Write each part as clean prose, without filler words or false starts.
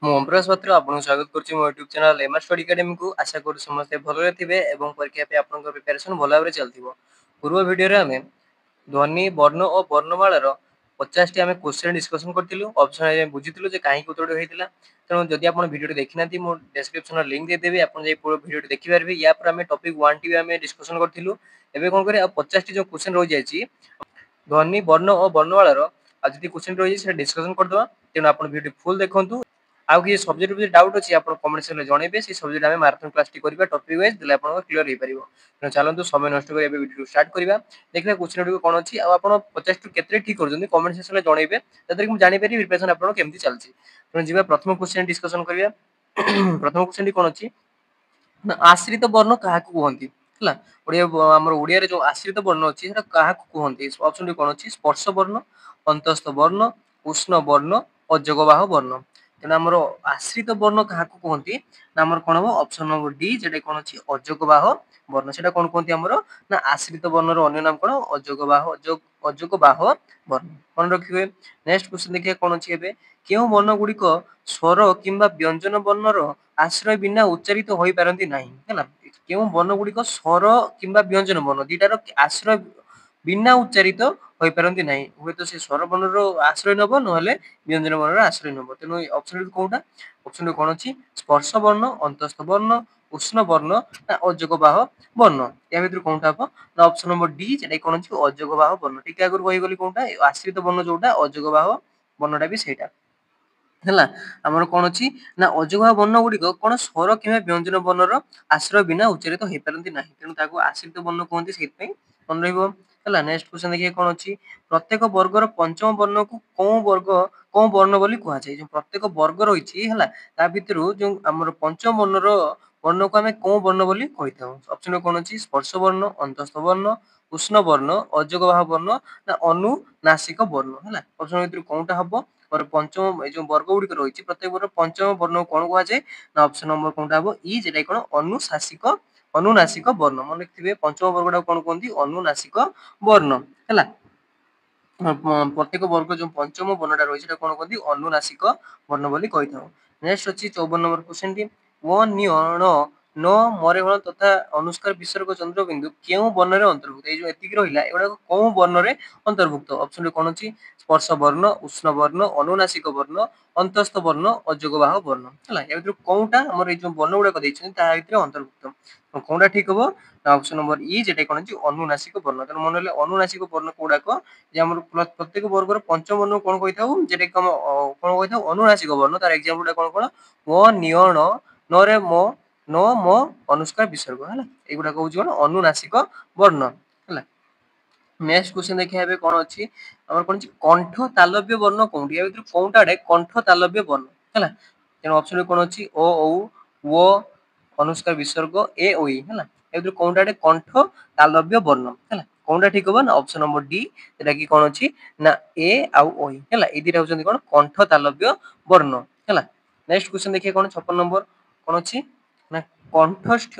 ମୁଁ ଓମପ୍ରକାଶ ପାତ୍ର ଆପଣଙ୍କୁ ସ୍ୱାଗତ କରୁଛି ମୋ ୟୁଟ୍ୟୁବ ଚ୍ୟାନେଲ ଏମଆର ଷ୍ଟଡି ଏକାଡେମୀକୁ। ଆଶା କରୁଛି ସମସ୍ତେ ଭଲରେ ଥିବେ ଏବଂ ପରୀକ୍ଷା ପାଇଁ ଆପଣଙ୍କ ପ୍ରିପାରେସନ ଭଲ ଭାବରେ ଚାଲିଥିବ। ପୂର୍ବ ଭିଡ଼ିଓରେ ଆମେ ଧ୍ୱନି ବର୍ଣ୍ଣ ଓ ବର୍ଣ୍ଣମାଳାର 50ଟି ଆମେ କ୍ୱେଶ୍ଚନ ଡିସ୍କସନ କରିଥିଲୁ। ଅପସନ ଏ ବୁଝିଥିଲୁ ଯେ କାହିଁକି ଉତ୍ତରଟି ହୋଇଥିଲା। ତେଣୁ ଯଦି ଆପଣ ଭିଡ଼ିଓଟି ଦେଖିନାହାନ୍ତି ମୁଁ ଡେସ୍କ୍ରିପସନରେ ଲିଙ୍କ ଦେଇଦେବି, ଆପଣ ଯାଇ ପୁরো ଭିଡ଼ିଓଟି ଦେଖିପାରିବେ। ୟା ପରେ ଆମେ ଟପିକ 1 ଟି ଆମେ ଡିସ୍କସନ କରିଥିଲୁ। ଏବେ କ'ଣ କରିବା, ଆଉ 50ଟି ଯୋଉ କ୍ୱେଶ୍ଚନ ରହିଯାଇଛି ଧ୍ୱନି ବର୍ଣ୍ଣ ଓ ବର୍ଣ୍ଣମାଳାର ଆଉ ଯେତିକି କ୍ୱେଶ୍ଚନ ରହିଛି ସେଟା ଡିସ୍କସନ କରିଦେବା। ତେଣୁ ଆପଣ ଭିଡ଼ିଓଟି ଫୁଲ ଦେଖନ୍ତୁ। ଆଉ କିଛି ସବଜେକ୍ଟ ଉପରେ ଡାଉଟ୍ ଅଛି ଆପଣ କମେଣ୍ଟ ସେକ୍ସନରେ ଜଣେଇବେ। সেই ସବଜେକ୍ଟ ଆମେ ମାରାଥନ କ୍ଲାସଟି କରିବା ଟପିକ ୱାଇଜ, ଦେଲେ ଆପଣଙ୍କର କ୍ଲିୟର ହେଇପାରିବ। ତେଣୁ ଚାଲନ୍ତୁ ସମୟ ନଷ୍ଟ କରି ଏବେ ଭିଡ଼ିଓ ଷ୍ଟାର୍ଟ କରିବା। ଦେଖିବା କ୍ୱେଶ୍ଚନ ଗୁଡ଼ିକ କ'ଣ ଅଛି ଆଉ ଆପଣ 50 ରୁ କେତେ ଠିକ୍ କରୁଛନ୍ତି କମେଣ୍ଟ ସେକ୍ସନରେ ଜଣେଇବେ, ଯାହାଦ୍ୱାରା କି ମୁଁ ଜାଣିପାରିବି ପ୍ରିପାରେସନ ଆପଣଙ୍କର କେମିତି ଚାଲିଛି। ତେଣୁ ଯିବା ପ୍ରଥମ କ୍ୱେଶ୍ଚନ ଡିସ୍କସନ କରିବା। ପ୍ରଥମ କ୍ୱେଶ୍ଚନଟି କ'ଣ ଅଛି ନା ଆଶ୍ରିତ ବର୍ଣ୍ଣ କାହାକୁ କୁହନ୍ତି? ହେଲା, ଆମର ଓଡ଼ିଆରେ ଯୋଉ ଆଶ୍ରିତ ବର୍ଣ୍ଣ ଅଛି ସେଟା କାହାକୁ କୁହନ୍ତି? ଅପସନଟି କ'ଣ ଅଛି? ସ୍ପର୍ଶ ବର୍ଣ୍ଣ, ଅନ୍ତସ୍ଥ ବର୍ଣ୍ଣ, ଉଷ୍ଣ ବର୍ଣ୍ଣ, ଅଯୋଗବାହ ବର୍ଣ୍ଣ। ତେଣୁ ଆମର ଆଶ୍ରିତ ବର୍ଣ୍ଣ କାହାକୁ କୁହନ୍ତି ନା ଆମର କ'ଣ ହବ ଅପସନ ନମ୍ବର ଡି, ଯେଟା କ'ଣ ଅଛି ଅଯୋଗବାହ ବର୍ଣ୍ଣ। ସେଟା କ'ଣ କୁହନ୍ତି ଆମର ନା ଆଶ୍ରିତ ବର୍ଣ୍ଣର ଅନ୍ୟ ନାମ କ'ଣ? ଅଯୋଗବାହ ବର୍ଣ୍ଣ। ମନେ ରଖିବେ। ନେକ୍ସଟ କ୍ୱେଶ୍ଚନ ଦେଖିବା କ'ଣ ଅଛି ଏବେ। କେଉଁ ବର୍ଣ୍ଣ ଗୁଡ଼ିକ ସ୍ୱର କିମ୍ବା ବ୍ୟଞ୍ଜନ ବର୍ଣ୍ଣର ଆଶ୍ରୟ ବିନା ଉଚ୍ଚାରିତ ହୋଇପାରନ୍ତି ନାହିଁ? ହେଲା, କେଉଁ ବର୍ଣ୍ଣ ଗୁଡ଼ିକ ସ୍ୱର କିମ୍ବା ବ୍ୟଞ୍ଜନ ବର୍ଣ୍ଣ ଦିଟାର ଆଶ୍ରୟ ବିନା ଉଚ୍ଚାରିତ ହୋଇପାରନ୍ତି ନାହିଁ। ହୁଏତ ସେ ସ୍ୱର ବର୍ଣ୍ଣର ଆଶ୍ରୟ ନେବ, ନହେଲେ ବ୍ୟଞ୍ଜନ ବର୍ଣ୍ଣର ଆଶ୍ରୟ ନେବ। ତେଣୁ এই ଅପସନଟି କୋଉଟା? ଅପସନଟି କ'ଣ ଅଛି? ସ୍ପର୍ଶ ବର୍ଣ୍ଣ, ଅନ୍ତସ୍ଥ ବର୍ଣ୍ଣ, ଉଷ୍ଣ ବର୍ଣ୍ଣ ନା ଅଯୋଗବାହ ବର୍ଣ୍ଣ। ୟା ଭିତରୁ କୋଉଟା ହବ ନା ଅପସନ ନମ୍ବର ଡି, যেটা କ'ଣ ଅଛି ଅଯୋଗବାହ ବର୍ଣ୍ଣ। ଟିକେ ଆଗରୁ କହିଗଲି କୋଉଟା, ଆଶ୍ରିତ ବର୍ଣ୍ଣ ଯୋଉଟା ଅଯୋଗବାହ ବର୍ଣ୍ଣଟା ବି ସେଇଟା। ହେଲା, ଆମର କ'ଣ ଅଛି ନା ଅଯୋଗବାହ ବର୍ଣ୍ଣ ଗୁଡ଼ିକ କ'ଣ ସ୍ୱର କିମ୍ବା ବ୍ୟଞ୍ଜନ ବର୍ଣ୍ଣର ଆଶ୍ରୟ ବିନା ଉଚ୍ଚାରିତ ହୋଇପାରନ୍ତି ନାହିଁ। ତେଣୁ ତାକୁ ଆଶ୍ରିତ ବର୍ଣ୍ଣ କୁହନ୍ତି, ସେଇଥିପାଇଁ ମନେ ରହିବ। ହେଲା, ନେକ୍ସଟ କ୍ୱେଶ୍ଚନ ଦେଖିବା କ'ଣ ଅଛି। ପ୍ରତ୍ୟେକ ବର୍ଗର ପଞ୍ଚମ ବର୍ଣ୍ଣକୁ କୋଉ ବର୍ଣ୍ଣ ବୋଲି କୁହାଯାଏ? ଯୋଉ ପ୍ରତ୍ୟେକ ବର୍ଗ ରହିଛି ହେଲା, ତା ଭିତରୁ ଯୋଉ ଆମର ପଞ୍ଚମ ବର୍ଣ୍ଣର ବର୍ଣ୍ଣକୁ ଆମେ କୋଉ ବର୍ଣ୍ଣ ବୋଲି କହିଥାଉ? ଅପସନ କ'ଣ ଅଛି? ସ୍ପର୍ଶ ବର୍ଣ୍ଣ, ଅନ୍ତସ୍ଥ ବର୍ଣ୍ଣ, ଉଷ୍ଣ ବର୍ଣ୍ଣ, ଅଯୋଗବାହ ବର୍ଣ୍ଣ ନା ଅନୁନାସିକ ବର୍ଣ୍ଣ। ହେଲା, ଅପସନ ଭିତରୁ କୋଉଟା ହବ? ମୋର ପଞ୍ଚମ এই ଯୋଉ ବର୍ଗ ଗୁଡ଼ିକ ରହିଛି ପ୍ରତ୍ୟେକ ବର୍ଗ ପଞ୍ଚମ ବର୍ଣ୍ଣକୁ କ'ଣ କୁହାଯାଏ ନା ଅପସନ ନମ୍ବର କୋଉଟା ହବ ଇ, যেটা କ'ଣ ଅନୁନାସିକ ବର୍ଣ୍ଣ। ମନେ ରଖିଥିବେ ପଞ୍ଚମ ବର୍ଗଟାକୁ କ'ଣ କୁହନ୍ତି? ଅନୁନାସିକ ବର୍ଣ୍ଣ। ହେଲା, ପ୍ରତ୍ୟେକ ବର୍ଗ ଯୋଉ ପଞ୍ଚମ ବର୍ଣ୍ଣଟା ରହିଛି ସେଟା କ'ଣ କୁହନ୍ତି? ଅନୁନାସିକ ବର୍ଣ୍ଣ ବୋଲି କହିଥାଉ। ନେକ୍ସଟ ଅଛି 54 ନମ୍ବର କ୍ୱେଶ୍ଚନଟି। ଅ ନିୟଣ ନ ମରେ ହଳ ତଥା ଅନୁଷ୍କାର ବିସର୍ଗ ଚନ୍ଦ୍ରବିନ୍ଦୁ କେଉଁ ବର୍ଣ୍ଣରେ ଅନ୍ତର୍ଭୁକ୍ତ? ଏଇ ଯୋଉ ଏତିକି ରହିଲା ଏଗୁଡାକ କୋଉ ବର୍ଣ୍ଣରେ ଅନ୍ତର୍ଭୁକ୍ତ? ଅପସନରେ କ'ଣ ଅଛି? ସ୍ପର୍ଶ ବର୍ଣ୍ଣ, ଉଷ୍ଣ ବର୍ଣ୍ଣ, ଅନୁନାସିକ ବର୍ଣ୍ଣ, ଅନ୍ତସ୍ଥ ବର୍ଣ୍ଣ, ଅଯୋଗବାହ ବର୍ଣ୍ଣ। ହେଲା, ୟା ଭିତରୁ କୋଉଟା ଆମର ଏଇ ଯୋଉ ବର୍ଣ୍ଣ ଗୁଡାକ ଦେଇଛନ୍ତି ତା ଭିତରେ ଅନ୍ତର୍ଭୁକ୍ତ? କୋଉଟା ଠିକ ହବ ନା ଅପସନ ନମ୍ବର ଇ, যেটা କ'ଣ ଅଛି ଅନୁନାସିକ ବର୍ଣ୍ଣ। ତେଣୁ ମନେ ରଖିଲେ ଅନୁନାସିକ ବର୍ଣ୍ଣ କୋଉଡାକ ଯେ ଆମର ପ୍ରତ୍ୟେକ ବର୍ଗର ପଞ୍ଚମ ବର୍ଣ୍ଣ କ'ଣ କହିଥାଉ? যেটা କି ଆମେ କ'ଣ କହିଥାଉ? ଅନୁନାସିକ ବର୍ଣ୍ଣ। ତାର ଏକ୍ସାମ୍ପଲ ଟା କ'ଣ? ଅ ନିୟଣ ନରେ ମ ନ ମ ଅନୁଷ୍କାର ବିସର୍ଗ। ହେଲା, ଏଇଗୁଡାକ ହଉଛି କ'ଣ? ଅନୁନାସିକ ବର୍ଣ୍ଣ। ହେଲା, ନେକ୍ସଟ କ୍ୱେଶ୍ଚନ ଦେଖିବା ଏବେ କ'ଣ ଅଛି ଆମର କ'ଣ ଅଛି? କଣ୍ଠ ତାଲବ୍ୟ ବର୍ଣ୍ଣ କୋଉଠି? ୟା ଭିତରୁ କୋଉଟା କଣ୍ଠ ତାଲବ୍ୟ ବର୍ଣ୍ଣ? ହେଲା, ତେଣୁ ଅପସନରେ କ'ଣ ଅଛି? ଓ ଔ ଓ ଅନୁଷ୍କାର ବିସର୍ଗ ଏ ଓଇ। ହେଲା, ଏ ଭିତରୁ କୋଉଟା କଣ୍ଠ ତାଲବ୍ୟ ବର୍ଣ୍ଣ? ହେଲା, କୋଉଟା ଠିକ ହବ ନା ଅପସନ ନମ୍ବର ଡି, যেটা କି କ'ଣ ଅଛି ନା ଏ ଆଉ ଓଇ। ହେଲା, ଏଇ ଦିଟା ହଉଛନ୍ତି କ'ଣ? କଣ୍ଠ ତାଲବ୍ୟ ବର୍ଣ୍ଣ। ହେଲା, ନେକ୍ସଟ କ୍ୱେଶ୍ଚନ ଦେଖିବା କ'ଣ 56 ନମ୍ବର କ'ଣ ଅଛି ନା କଣ୍ଠସ୍ଥ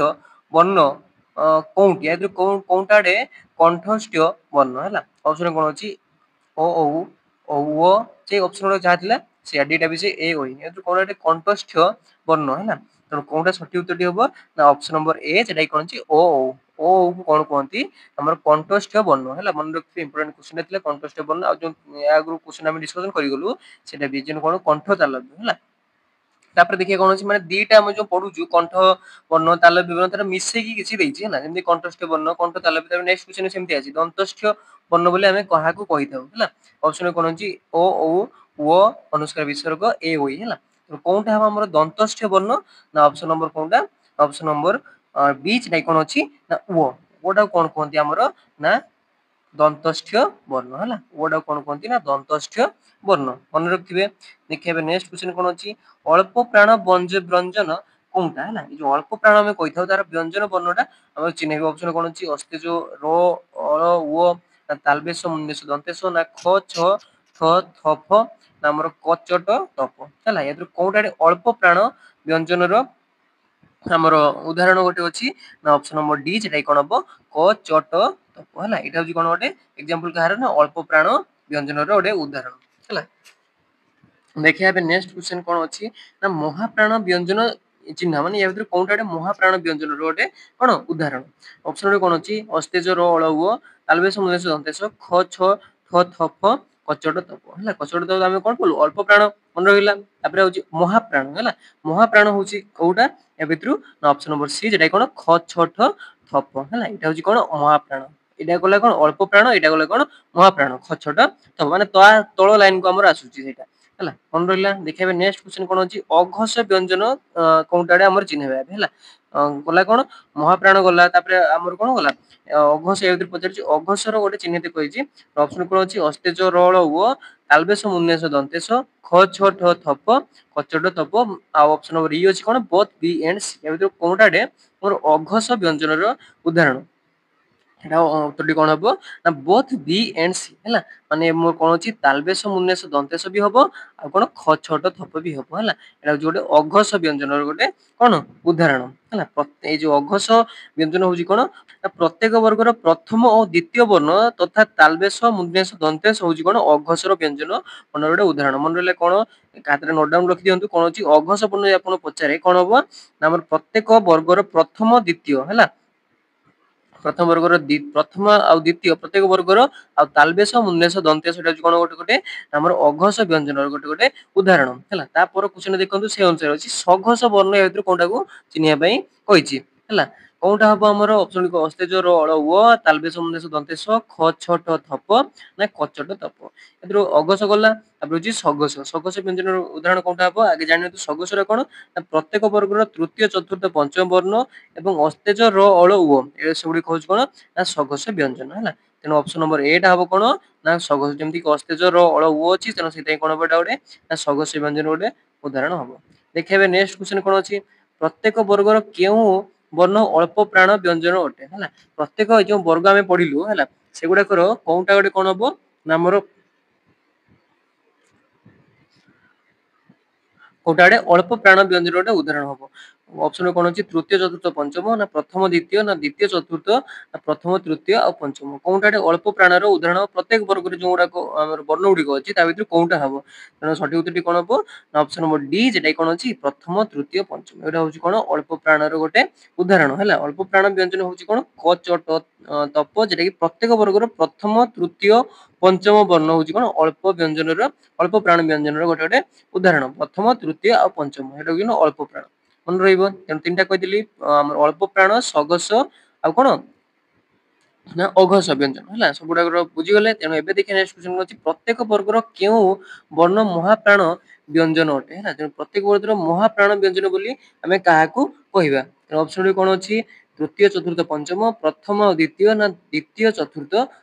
ବର୍ଣ୍ଣ କୋଉଠି? ୟା ଭିତରୁ କୋଉଟା କଣ୍ଠସ୍ଥ ବର୍ଣ୍ଣ? ହେଲା, ଅପସନ କ'ଣ ଅଛି? ଓ ଔ ଓ ସେଇ ଅପସନ ଗୁଡା ଯାହା ଥିଲା ସେ ଡିଟା ବି ସେ ଏ ଓଇ। ଏ କୋଉଟା କଣ୍ଠସ୍ଥ ବର୍ଣ୍ଣ? ହେଲା, ତେଣୁ କୋଉଟା ସଠିକ ଉତ୍ତରଟି ହବ ନା ଅପସନ ନମ୍ବର ଏ, যেটা କ'ଣ ଅଛି ଓ ଔ। ଓ ଔ କୁ କ'ଣ କୁହନ୍ତି? ଆମର କଣ୍ଠସ୍ଥ ବର୍ଣ୍ଣ। ହେଲା, ମନେ ରଖିଥିବେ ଇମ୍ପୋର୍ଟାଣ୍ଟ କ୍ୱେଶ୍ଚନ ଥିଲା କଣ୍ଠସ୍ଥ ବର୍ଣ୍ଣ। ଆଉ ଯୋଉ ୟା ଆଗରୁ କ୍ୱେଶ୍ଚନ ଆମେ ଡିସ୍କସନ କରିଗଲୁ ସେଟା ବି ଯେ କ'ଣ କଣ୍ଠ ତାଲବ୍ୟ। ହେଲା, ତାପରେ ଦେଖିବା କ'ଣ ଅଛି ମାନେ ଦିଟା ଆମେ ଯୋଉ ପଢୁଛୁ କଣ୍ଠ ବର୍ଣ୍ଣ ତାଲବ୍ୟ ବର୍ଣ୍ଣ ତାର ମିଶେଇକି କିଛି ଦେଇଛି। ହେଲା, ଯେମିତି କଣ୍ଠସ୍ଥ ବର୍ଣ୍ଣ, କଣ୍ଠ ତାଲବ୍ୟ। ତାପରେ ନେକ୍ସଟ କ୍ୱେଶ୍ଚନ ସେମିତି ଅଛି ଦନ୍ତସ୍ଥ ବର୍ଣ୍ଣ ବୋଲି ଆମେ କାହାକୁ କହିଥାଉ? ହେଲା, ଅପସନ କ'ଣ ଅଛି? ଓ ଔ ଓ ଅନୁଷ୍କାର ବିସର୍ଗ ଏ ଓଇ। ହେଲା, କୋଉଟା ହବ ଆମର ଦନ୍ତସ୍ଥ ବର୍ଣ୍ଣ ନା ଅପସନ ନମ୍ବର କୋଉଟା? ଅପସନ ନମ୍ବର ବି, যেটা କ'ଣ ଅଛି ନା ଓ। ଓଟାକୁ କ'ଣ କୁହନ୍ତି ଆମର ନା ଦନ୍ତସ୍ଥ ବର୍ଣ୍ଣ। ହେଲା, ଓଟାକୁ କ'ଣ କୁହନ୍ତି ନା ଦନ୍ତସ୍ଥ ବର୍ଣ୍ଣ। ମନେ ରଖିଥିବେ। ଦେଖିବା ନେକ୍ସଟ କ୍ୱେଶ୍ଚନ କ'ଣ ଅଛି? ଅଳ୍ପ ପ୍ରାଣ ବ୍ୟଞ୍ଜନ କୋଉଟା? ହେଲା, ଏ ଯୋଉ ଅଳ୍ପ ପ୍ରାଣ ଆମେ କହିଥାଉ ତାର ବ୍ୟଞ୍ଜନ ବର୍ଣ୍ଣଟା ଆମର ଚିହ୍ନେଇବା। ଅପସନ କ'ଣ ଅଛି? ଅସ୍ତେଜ ର ଅଳ ଓ ନା ତାଲବେଶ ମୁଣ୍ଡେଶ ଦନ୍ତେଶ ନା ଖ ଛ ଥ ଥ ଫ ନା ଆମର କଚଟ ତପ। ହେଲା, ଏଥିରୁ କୋଉଟା ଅଳ୍ପ ପ୍ରାଣ ବ୍ୟଞ୍ଜନର ଆମର ଉଦାହରଣ ଗୋଟେ ଅଛି ନା ଅପସନ ନମ୍ବର ଡି, যেটা କ'ଣ ହବ କ ଚଟ ତପ। ହେଲା, ଏଇଟା ହଉଛି କ'ଣ ଗୋଟେ ଏକ୍ସାମ୍ପଲ କାହାର ନା ଅଳ୍ପ ପ୍ରାଣ ବ୍ୟଞ୍ଜନର ଗୋଟେ ଉଦାହରଣ। ହେଲା, देखिए ଏବେ नेक्स्ट क्वेश्चन कौन अच्छी ना महाप्राण व्यंजन चिन्ह माने या भितर कोनटा गोटे महाप्राण व्यंजन रो गोटे कोन उदाहरण ऑप्शन रे कोन अछि अस्तेज रो अळ उ तालबेस मुनेस दंतेस ख छ ठ थ फ कचट तप हला कचट तप हम कोन बोलु अल्प प्राण मन रहिला तापर होची महाप्राण हला महाप्राण होची कोउटा या भितर ना ऑप्शन नंबर सी जेटा कोन ख छ ठ थप हला एटा होची कोन महाप्राण एटा गला कोन अल्प प्राण एटा गला कोन महाप्राण ख छ ठ तप माने तळ लाइन को हमर आसुची सेटा ହେଲା ମନେ ରହିଲା ଦେଖିବା ନେକ୍ସଟ क्वेश्चन कोन अछि अघोष व्यंजन कोउटाडे हमर चिन्हबा ହେଲା गला कोन महाप्राण गला तापर हमर कोन गला अघोष ए भीतर पचारछि अघोष रो गोटे चिन्हित कहिछि ऑप्शन कोन अछि अस्तेज रोळ उ तालबेस मुन्नेस दंतेस ख छ ठ थप कचट तप आ ऑप्शन नंबर ई अछि कोन बोथ बी एंड सी ए भीतर कोउटाडे मोर अघोष व्यंजन रो उदाहरण এটা উত্তরটি কোন হবো না both b and c ହେଲା মানে মোর কোন ଅଛି তালবেশ মুন্নেশ দন্তেশ ବି হবো ଆଉ কোন খ ଛଟ থপ ବି হবো ହେଲା এটা হচ্ছে ଗୋଟେ ଅଘୋଷ ବ୍ୟଞ୍ଜନର ଗୋଟେ কোন ଉଦାହରଣ ହେଲା এই ଯୋଉ ଅଘୋଷ ବ୍ୟଞ୍ଜନ ହଉଛି କୋନ ନା ପ୍ରତ୍ୟେକ ବର୍ଗର ପ୍ରଥମ ଓ ଦ୍ୱିତୀୟ ବର୍ଣ୍ଣ ତଥା ତାଲବେଶ ମୁନ୍ନେଶ ଦନ୍ତେଶ ହଉଛି କୋନ ଅଘୋଷର ବ୍ୟଞ୍ଜନ ମନେ ଗୋଟେ ଉଦାହରଣ ମନେ ରହିଲେ କୋନ ଖାତାରେ ନୋଟ ଡାଉନ ରଖି ଦିଅନ୍ତୁ କୋନ ଅଛି ଅଘୋଷ ବର୍ଣ୍ଣ ଆପଣ ପଚାରେ କୋନ ହବ ନା ଆମର ପ୍ରତ୍ୟେକ ବର୍ଗର ପ୍ରଥମ ଦ୍ୱିତୀୟ ହେଲା प्रथम वर्गर प्रथम आ द्वितीय प्रत्येक वर्गर आ तालबेश मुन्नेश दंतेश सेटा कोन गोटे गोटे हमर अघोष व्यंजन गोटे गोटे उदाहरण हैला तापर क्वेश्चन देखंतु से अनुसार अछि सघोष वर्ण ए भीतर कोनटा को चिनिया पई कहिछि हैला कोनटा हबो हमर ऑप्शन को अस्तेज रो अळ उ तालबेश मुन्नेश दंतेश ख छ ठ थप ना कचट तप एथरो अघोष गला तापर अछि सघोष सघोष व्यंजन उदाहरण कोनटा हबो आगे जानियतु सघोष रो कोन प्रत्येक वर्गर तृतीय चतुर्थ पंचम वर्ण एवं अस्तेज रो अळ उ ए सबुडी कहउछ कोन ना सघोष व्यंजन हैला तेनो ऑप्शन नंबर ए टा हबो कोन ना सघोष जेमति अस्तेज रो अळ उ अछि तेनो सेतै कोन बटा गोटे ना सघोष व्यंजन गोटे उदाहरण हबो देखिबे नेक्स्ट क्वेश्चन कोन अछि प्रत्येक वर्गर केउ वर्ण अल्प प्राण व्यंजन अटे हैला प्रत्येक जो वर्ग हमें पढिलु हैला सेगुडा कर कोनटा गोटे कोन हबो ना हमर कोटाडे अल्प प्राण व्यंजन गोटे उदाहरण हबो ऑप्शन कोन अछि तृतीय चतुर्थ पंचम ना प्रथम द्वितीय ना द्वितीय चतुर्थ ना प्रथम तृतीय आ पंचम कोनटाडे अल्प प्राणर उदाहरण प्रत्येक वर्ग रे जोडा को हमर वर्ण गुडी को अछि ता भितर कोनटा हबो तेनो सठिक उत्तरटी कोन हबो ना ऑप्शन नंबर डी जेटा कोन अछि प्रथम तृतीय पंचम एटा होछि कोन अल्प प्राणर गोटे उदाहरण हैला अल्प प्राण व्यंजन होछि कोन क च ट तप जेटा कि प्रत्येक वर्ग रो प्रथम तृतीय पंचम वर्ण होछि कोन अल्प व्यंजन रो अल्प प्राण व्यंजन रो गोटे गोटे उदाहरण प्रथम तृतीय आ पंचम एटा कि अल्प प्राण मन रहिबो तेन तीनटा कहिदिली हमर अल्प प्राण सघोष आ कोन ना अघोष व्यंजन हैला सबुडा बुझी गले तेनो एबे देखि नेक्स्ट क्वेश्चन अछि प्रत्येक वर्गर केउ वर्ण महाप्राण व्यंजन अटे हैला तेनो प्रत्येक वर्गर महाप्राण व्यंजन बोली हमें काहाकू कहिबा ऑप्शन रे कोन अछि तृतीय चतुर्थ पंचम प्रथम और द्वितीय ना द्वितीय चतुर्थ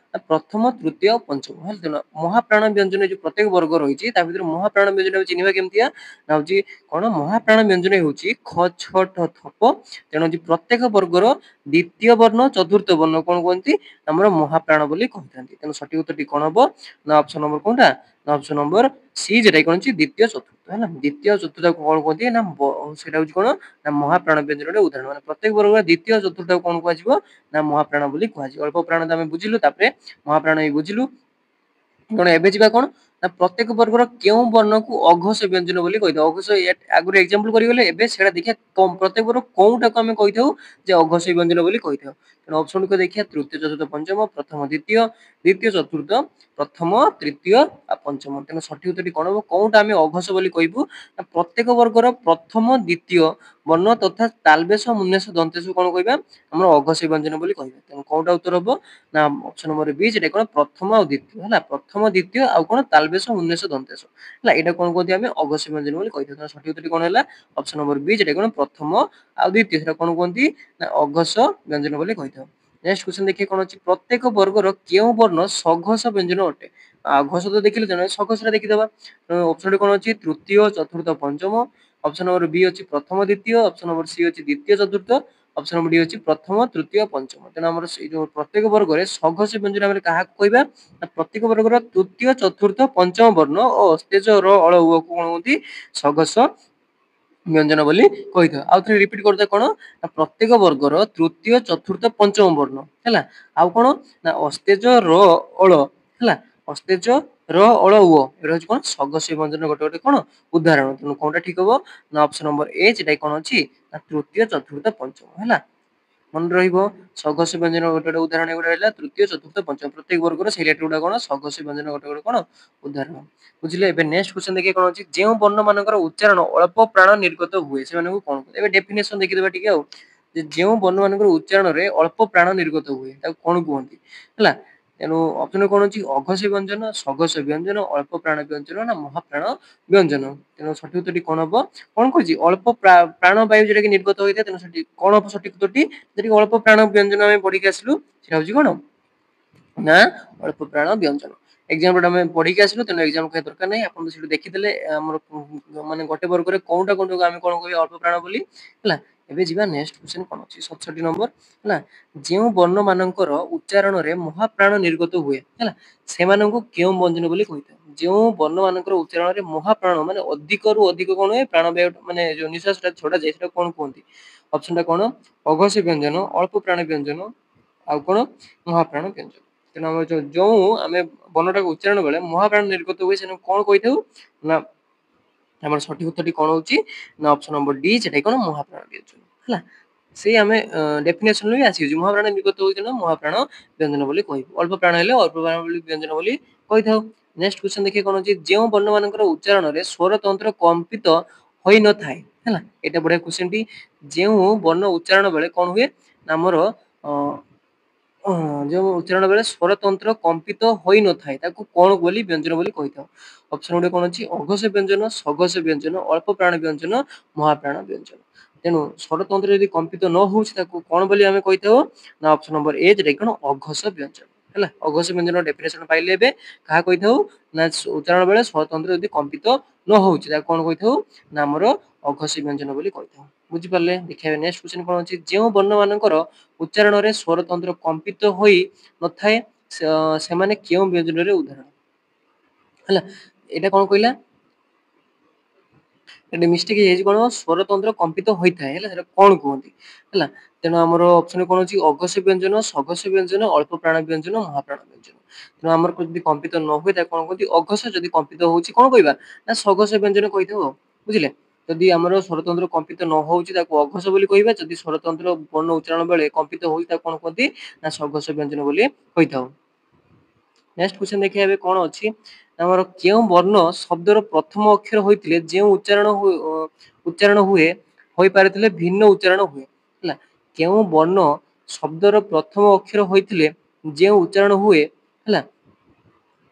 प्रथम तृतीय और पंचम हैला तेनो महाप्राण व्यंजन जो प्रत्येक वर्ग रहिछि ता भितर महाप्राण व्यंजन चिन्हबा केमतिया ना होछि कोन महाप्राण व्यंजन होछि ख छ ठ थप तेनो जे प्रत्येक वर्गर द्वितीय वर्ण चतुर्थ वर्ण कोन कोनती हमर महाप्राण बोली कहथांती तेनो सठिक उत्तरटी कोन हबो ना ऑप्शन नंबर कोनटा ना ऑप्शन नंबर सी जेटा कोन अछि द्वितीय चतुर्थ हैला द्वितीय चतुर्थ कोन कोनती ना सेटा होछि कोन ना महाप्राण व्यंजन रे उदाहरण माने प्रत्येक वर्ग द्वितीय चतुर्थ कोन कहजिवो ना महाप्राण बोली कहजिवो अल्प प्राण त हम बुझिलु तापरे महाप्राण भी बुझिलु कोन एबे जिबा कोन ना प्रत्येक वर्गर केउ वर्ण को अघोष व्यंजन बोली कहिथाउ अघोष आगुर एग्जांपल करि गेले एबे सेडा देखिया प्रत्येक वर्ग कोउटा को हम कहिथाउ जे अघोष व्यंजन बोली कहिथाउ तेनो ऑप्शन को देखिया तृतीय चतुर्थ पंचम प्रथम द्वितीय द्वितीय चतुर्थ प्रथम तृतीय आ पंचम तेनो सठिक उत्तरटी कोन हो कोउटा हम अघोष बोली कहिबु ना प्रत्येक वर्गर प्रथम द्वितीय वर्ण तथा तालबेश मुन्नेश दंतेश कोन कहिबा हमर अघोष व्यंजन बोली कहिबा तेनो कोउटा उत्तर हबो ना ऑप्शन नंबर बी जेटा कोन प्रथम आ द्वितीय हैला प्रथम द्वितीय आ कोन तालबेश मुन्नेश दंतेश हैला एटा कोन कहति हम अघोष व्यंजन बोली कहिथाउ सठिक उत्तरटी कोन हैला ऑप्शन नंबर बी जेटा कोन प्रथम आ द्वितीय सेटा कोन कहति ना अघोष व्यंजन बोली कहिथाउ नेक्स्ट क्वेश्चन देखिए कोन अछि प्रत्येक वर्गर केउ वर्ण सघोष व्यंजन अटे घोष तो देखिले जने सघोष रे देखि देबा ऑप्शन कोन अछि तृतीय चतुर्थ पंचम ऑप्शन नंबर बी अछि प्रथम द्वितीय ऑप्शन नंबर सी अछि द्वितीय चतुर्थ ऑप्शन नंबर डी अछि प्रथम तृतीय पंचम तेना हमर से जो प्रत्येक वर्ग रे सघोष व्यंजन हम काहा कहबा प्रत्येक वर्ग रो तृतीय चतुर्थ पंचम वर्ण और अस्तेज रो अळ उ को कोन होती सघोष व्यंजन बोली कहिथाउ आ थरे रिपीट करते कोन प्रत्येक वर्गर तृतीय चतुर्थ पंचम वर्ण हैला आ कोन ना अस्तेज रो अळ हैला ଅସ୍ତେଜ ର ଅଳ ଉ ଏଟା ହଉଛି କଣ ସଗସ୍ୟ ବ୍ୟଞ୍ଜନ ଗୋଟେ ଗୋଟେ କଣ ଉଦାହରଣ। ତେଣୁ କୋଉଟା ଠିକ ହବ ନା ଅପସନ ନମ୍ବର ଏ, ଯେଟା କଣ ଅଛି ନା ତୃତୀୟ ଚତୁର୍ଥ ପଞ୍ଚମ ହେଲା। ମନେ ରହିବ ସଗସ୍ୟ ବ୍ୟଞ୍ଜନ ଗୋଟେ ଗୋଟେ ଉଦାହରଣ ଏଗୁଡା ହେଲା ତୃତୀୟ ଚତୁର୍ଥ ପଞ୍ଚମ। ପ୍ରତ୍ୟେକ ବର୍ଗର ସେଇ ଲେଟର ଗୁଡା କଣ ସଗସ୍ୟ ବ୍ୟଞ୍ଜନ ଗୋଟେ ଗୋଟେ କଣ ଉଦାହରଣ। ବୁଝିଲେ? ଏବେ ନେକ୍ସଟ କ୍ୱେଶ୍ଚନ ଦେଖିବା କଣ ଅଛି, ଯେଉଁ ବର୍ଣ୍ଣ ମାନଙ୍କର ଉଚ୍ଚାରଣ ଅଳ୍ପ ପ୍ରାଣ ନିର୍ଗତ ହୁଏ ସେମାନଙ୍କୁ କଣ କୁହନ୍ତି? ଏବେ ଡେଫିନେସନ ଦେଖିଦେବା ଟିକେ ଆଉ, ଯେ ଯେଉଁ ବର୍ଣ୍ଣ ମାନଙ୍କର ଉଚ୍ଚାରଣରେ ଅଳ୍ପ ପ୍ରାଣ ନିର୍ଗତ ହୁଏ ତାକୁ କଣ କୁହନ୍ତି ହେଲା। ତେଣୁ ଅପସନ କଣ ଅଛି ଅଘୋଷି ବ୍ୟଞ୍ଜନ, ସଘୋଷ ବ୍ୟଞ୍ଜନ, ଅଳ୍ପ ପ୍ରାଣ ବ୍ୟଞ୍ଜନ ନା ମହାପ୍ରାଣ ବ୍ୟଞ୍ଜନ। ତେଣୁ ସଠିକ ଉତ୍ତରଟି କଣ ହବ? କଣ କହୁଛି ଅଳ୍ପ ପ୍ରାଣ ବାୟୁ ଯୋଉଟା କି ନିର୍ଗତ ହୋଇଥାଏ। ତେଣୁ ସେଠି କଣ ହବ ସଠିକ ଉତ୍ତରଟି? ଯଦି ଅଳ୍ପ ପ୍ରାଣ ବ୍ୟଞ୍ଜନ ଆମେ ପଢିକି ଆସିଲୁ ସେଟା ହଉଛି କଣ ନା ଅଳ୍ପ ପ୍ରାଣ ବ୍ୟଞ୍ଜନ। ଏକ୍ସାମ୍ପଲ ଆମେ ପଢିକି ଆସିଲୁ ତେଣୁ ଏକ୍ସାମ କହିବା ଦରକାର ନାହିଁ। ଆପଣ ସେଠୁ ଦେଖିଦେଲେ ଆମର ମାନେ ଗୋଟେ ବର୍ଗରେ କୋଉଟା କୋଉଟାକୁ ଆମେ କଣ କହିବା ଅଳ୍ପ ପ୍ରାଣ ବୋଲି ହେଲା। ଏବେ ଯିବା ନେକ୍ସଟ କ୍ୱେଶ୍ଚନ କଣ ଅଛି 67 ନମ୍ବର ହେଲା। ଯେଉଁ ବର୍ଣ୍ଣ ମାନଙ୍କର ଉଚ୍ଚାରଣରେ ମହାପ୍ରାଣ ନିର୍ଗତ ହୁଏ ହେଲା ସେମାନଙ୍କୁ କେଉଁ ବ୍ୟଞ୍ଜନ ବୋଲି କହିଥାଉ? ଯେଉଁ ବର୍ଣ୍ଣ ମାନଙ୍କର ଉଚ୍ଚାରଣରେ ମହାପ୍ରାଣ ମାନେ ଅଧିକରୁ ଅଧିକ କଣ ହୁଏ ପ୍ରାଣ ବାୟୁ ମାନେ ଯୋଉ ନିଶ୍ୱାସ ଟା ଛଡା ଯାଏ ସେଟା କଣ କୁହନ୍ତି? ଅପସନ ଟା କଣ ଅଘୋଷି ବ୍ୟଞ୍ଜନ, ଅଳ୍ପ ପ୍ରାଣ ବ୍ୟଞ୍ଜନ ଆଉ କଣ ମହାପ୍ରାଣ ବ୍ୟଞ୍ଜନ। ତେଣୁ ଆମର ଯୋଉ ଆମେ ବର୍ଣ୍ଣଟାକୁ ଉଚ୍ଚାରଣ ବେଳେ ମହାପ୍ରାଣ ନିର୍ଗତ ହୁଏ ସେଟାକୁ କଣ କହିଥାଉ ନା ଆମର ସଠିକ ଉତ୍ତରଟି କଣ ହଉଛି ନା ଅପସନ ନମ୍ବର ଡି, ସେଟା କଣ ମହାପ୍ରାଣ ବ୍ୟଞ୍ଜନ ହେଲା। ସେଇ ଆମେ ଡେଫିନେସନ ବି ଆସିଯାଉଛି ମହାପ୍ରାଣ ନିର୍ଗତ ହଉଛି ନା ମହାପ୍ରାଣ ବ୍ୟଞ୍ଜନ ବୋଲି କହିବୁ। ଅଳ୍ପ ପ୍ରାଣ ହେଲେ ଅଳ୍ପ ପ୍ରାଣ ବ୍ୟଞ୍ଜନ ବୋଲି କହିଥାଉ। ନେକ୍ସଟ କ୍ୱେଶ୍ଚନ ଦେଖିବା କଣ ଅଛି, ଯେଉଁ ବର୍ଣ୍ଣ ମାନଙ୍କର ଉଚ୍ଚାରଣରେ ସ୍ୱର ତନ୍ତ୍ର କମ୍ପିତ ହୋଇନଥାଏ ହେଲା। ଏଇଟା ବଢିଆ କ୍ୱେଶ୍ଚନ ଟି, ଯେଉଁ ବର୍ଣ୍ଣ ଉଚ୍ଚାରଣ ବେଳେ କଣ ହୁଏ ନା ଆମର ଯେଉଁ ଉଚ୍ଚାରଣ ବେଳେ ସ୍ୱରତନ୍ତ୍ର କମ୍ପିତ ହୋଇନଥାଏ ତାକୁ କଣ ବୋଲି ବ୍ୟଞ୍ଜନ ବୋଲି କହିଥାଉ? ଅପସନ ଗୋଟେ କଣ ଅଛି ଅଘୋଷ ବ୍ୟଞ୍ଜନ, ସଘୋଷ ବ୍ୟଞ୍ଜନ, ଅଳ୍ପ ପ୍ରାଣ ବ୍ୟଞ୍ଜନ, ମହାପ୍ରାଣ ବ୍ୟଞ୍ଜନ। ତେଣୁ ସ୍ୱରତନ୍ତ୍ର ଯଦି କମ୍ପିତ ନ ହଉଛି ତାକୁ କଣ ବୋଲି ଆମେ କହିଥାଉ ନା ଅପସନ ନମ୍ବର ଏ, ଯେଟା କଣ ଅଘୋଷ ବ୍ୟଞ୍ଜନ ହେଲା। ଅଘୋଷ ବ୍ୟଞ୍ଜନ ଡେଫିନେସନ ପାଇଲେ ଏବେ କାହା କହିଥାଉ ନା ଉଚ୍ଚାରଣ ବେଳେ ସ୍ୱରତନ୍ତ୍ର ଯଦି କମ୍ପିତ ନ ହଉଛି ତାକୁ କଣ କହିଥାଉ ନା ଆମର ଅଘୋଷି ବ୍ୟଞ୍ଜନ ବୋଲି କହିଥାଉ। ବୁଝିପାରିଲେ? ଦେଖିବା ନେକ୍ସଟ କ୍ୱେଶ୍ଚନ କଣ ଅଛି, ଯେଉଁ ବର୍ଣ୍ଣ ମାନଙ୍କର ଉଚ୍ଚାରଣରେ ସ୍ୱରତନ୍ତ୍ର କମ୍ପିତ ହୋଇ ନଥାଏ ସେମାନେ କେଉଁ ବ୍ୟଞ୍ଜନରେ ଉଦାହରଣ ହେଲା। ଏଇଟା କଣ କହିଲା ଏଠି ମିଷ୍ଟେକ ହେଇଯାଇଛି, କଣ ସ୍ୱରତନ୍ତ୍ର କମ୍ପିତ ହୋଇଥାଏ ହେଲା ସେଟା କଣ କୁହନ୍ତି ହେଲା। ତେଣୁ ଆମର ଅପସନ କଣ ଅଛି ଅଘୋଷ ବ୍ୟଞ୍ଜନ, ସଘୋଷ ବ୍ୟଞ୍ଜନ, ଅଳ୍ପ ପ୍ରାଣ ବ୍ୟଞ୍ଜନ, ମହାପ୍ରାଣ ବ୍ୟଞ୍ଜନ। ତେଣୁ ଆମର ଯଦି କମ୍ପିତ ନ ହୁଏ ତାକୁ କଣ କୁହନ୍ତି ଅଘୋଷ, ଯଦି କମ୍ପିତ ହଉଛି କଣ କହିବା ନା ସଘୋଷ ବ୍ୟଞ୍ଜନ କହିଥାଉ ଆଉ। ବୁଝିଲେ? ଯଦି ଆମର ସ୍ୱରତନ୍ତ୍ର କମ୍ପିତ ନ ହଉଛି ତାକୁ ଅଘୋଷ ବୋଲି କହିବା, ଯଦି ସ୍ୱରତନ୍ତ୍ର ବର୍ଣ୍ଣ ଉଚ୍ଚାରଣ ବେଳେ କମ୍ପିତ ହଉଛି ତାକୁ କଣ କୁହନ୍ତି ନା ସଘୋଷ ବ୍ୟଞ୍ଜନ ବୋଲି କହିଥାଉ। ନେକ୍ସଟ କ୍ୱେଶ୍ଚନ ଦେଖିବା ଏବେ କଣ ଅଛି ଆମର କେଉଁ ବର୍ଣ୍ଣ ଶବ୍ଦର ପ୍ରଥମ ଅକ୍ଷର ହୋଇଥିଲେ ଯେଉଁ ଉଚ୍ଚାରଣ ହୁଏ ହୋଇପାରିଥିଲେ ଭିନ୍ନ ଉଚ୍ଚାରଣ ହୁଏ ହେଲା। କେଉଁ ବର୍ଣ୍ଣ ଶବ୍ଦର ପ୍ରଥମ ଅକ୍ଷର ହୋଇଥିଲେ ଯେଉଁ ଉଚ୍ଚାରଣ ହୁଏ ହେଲା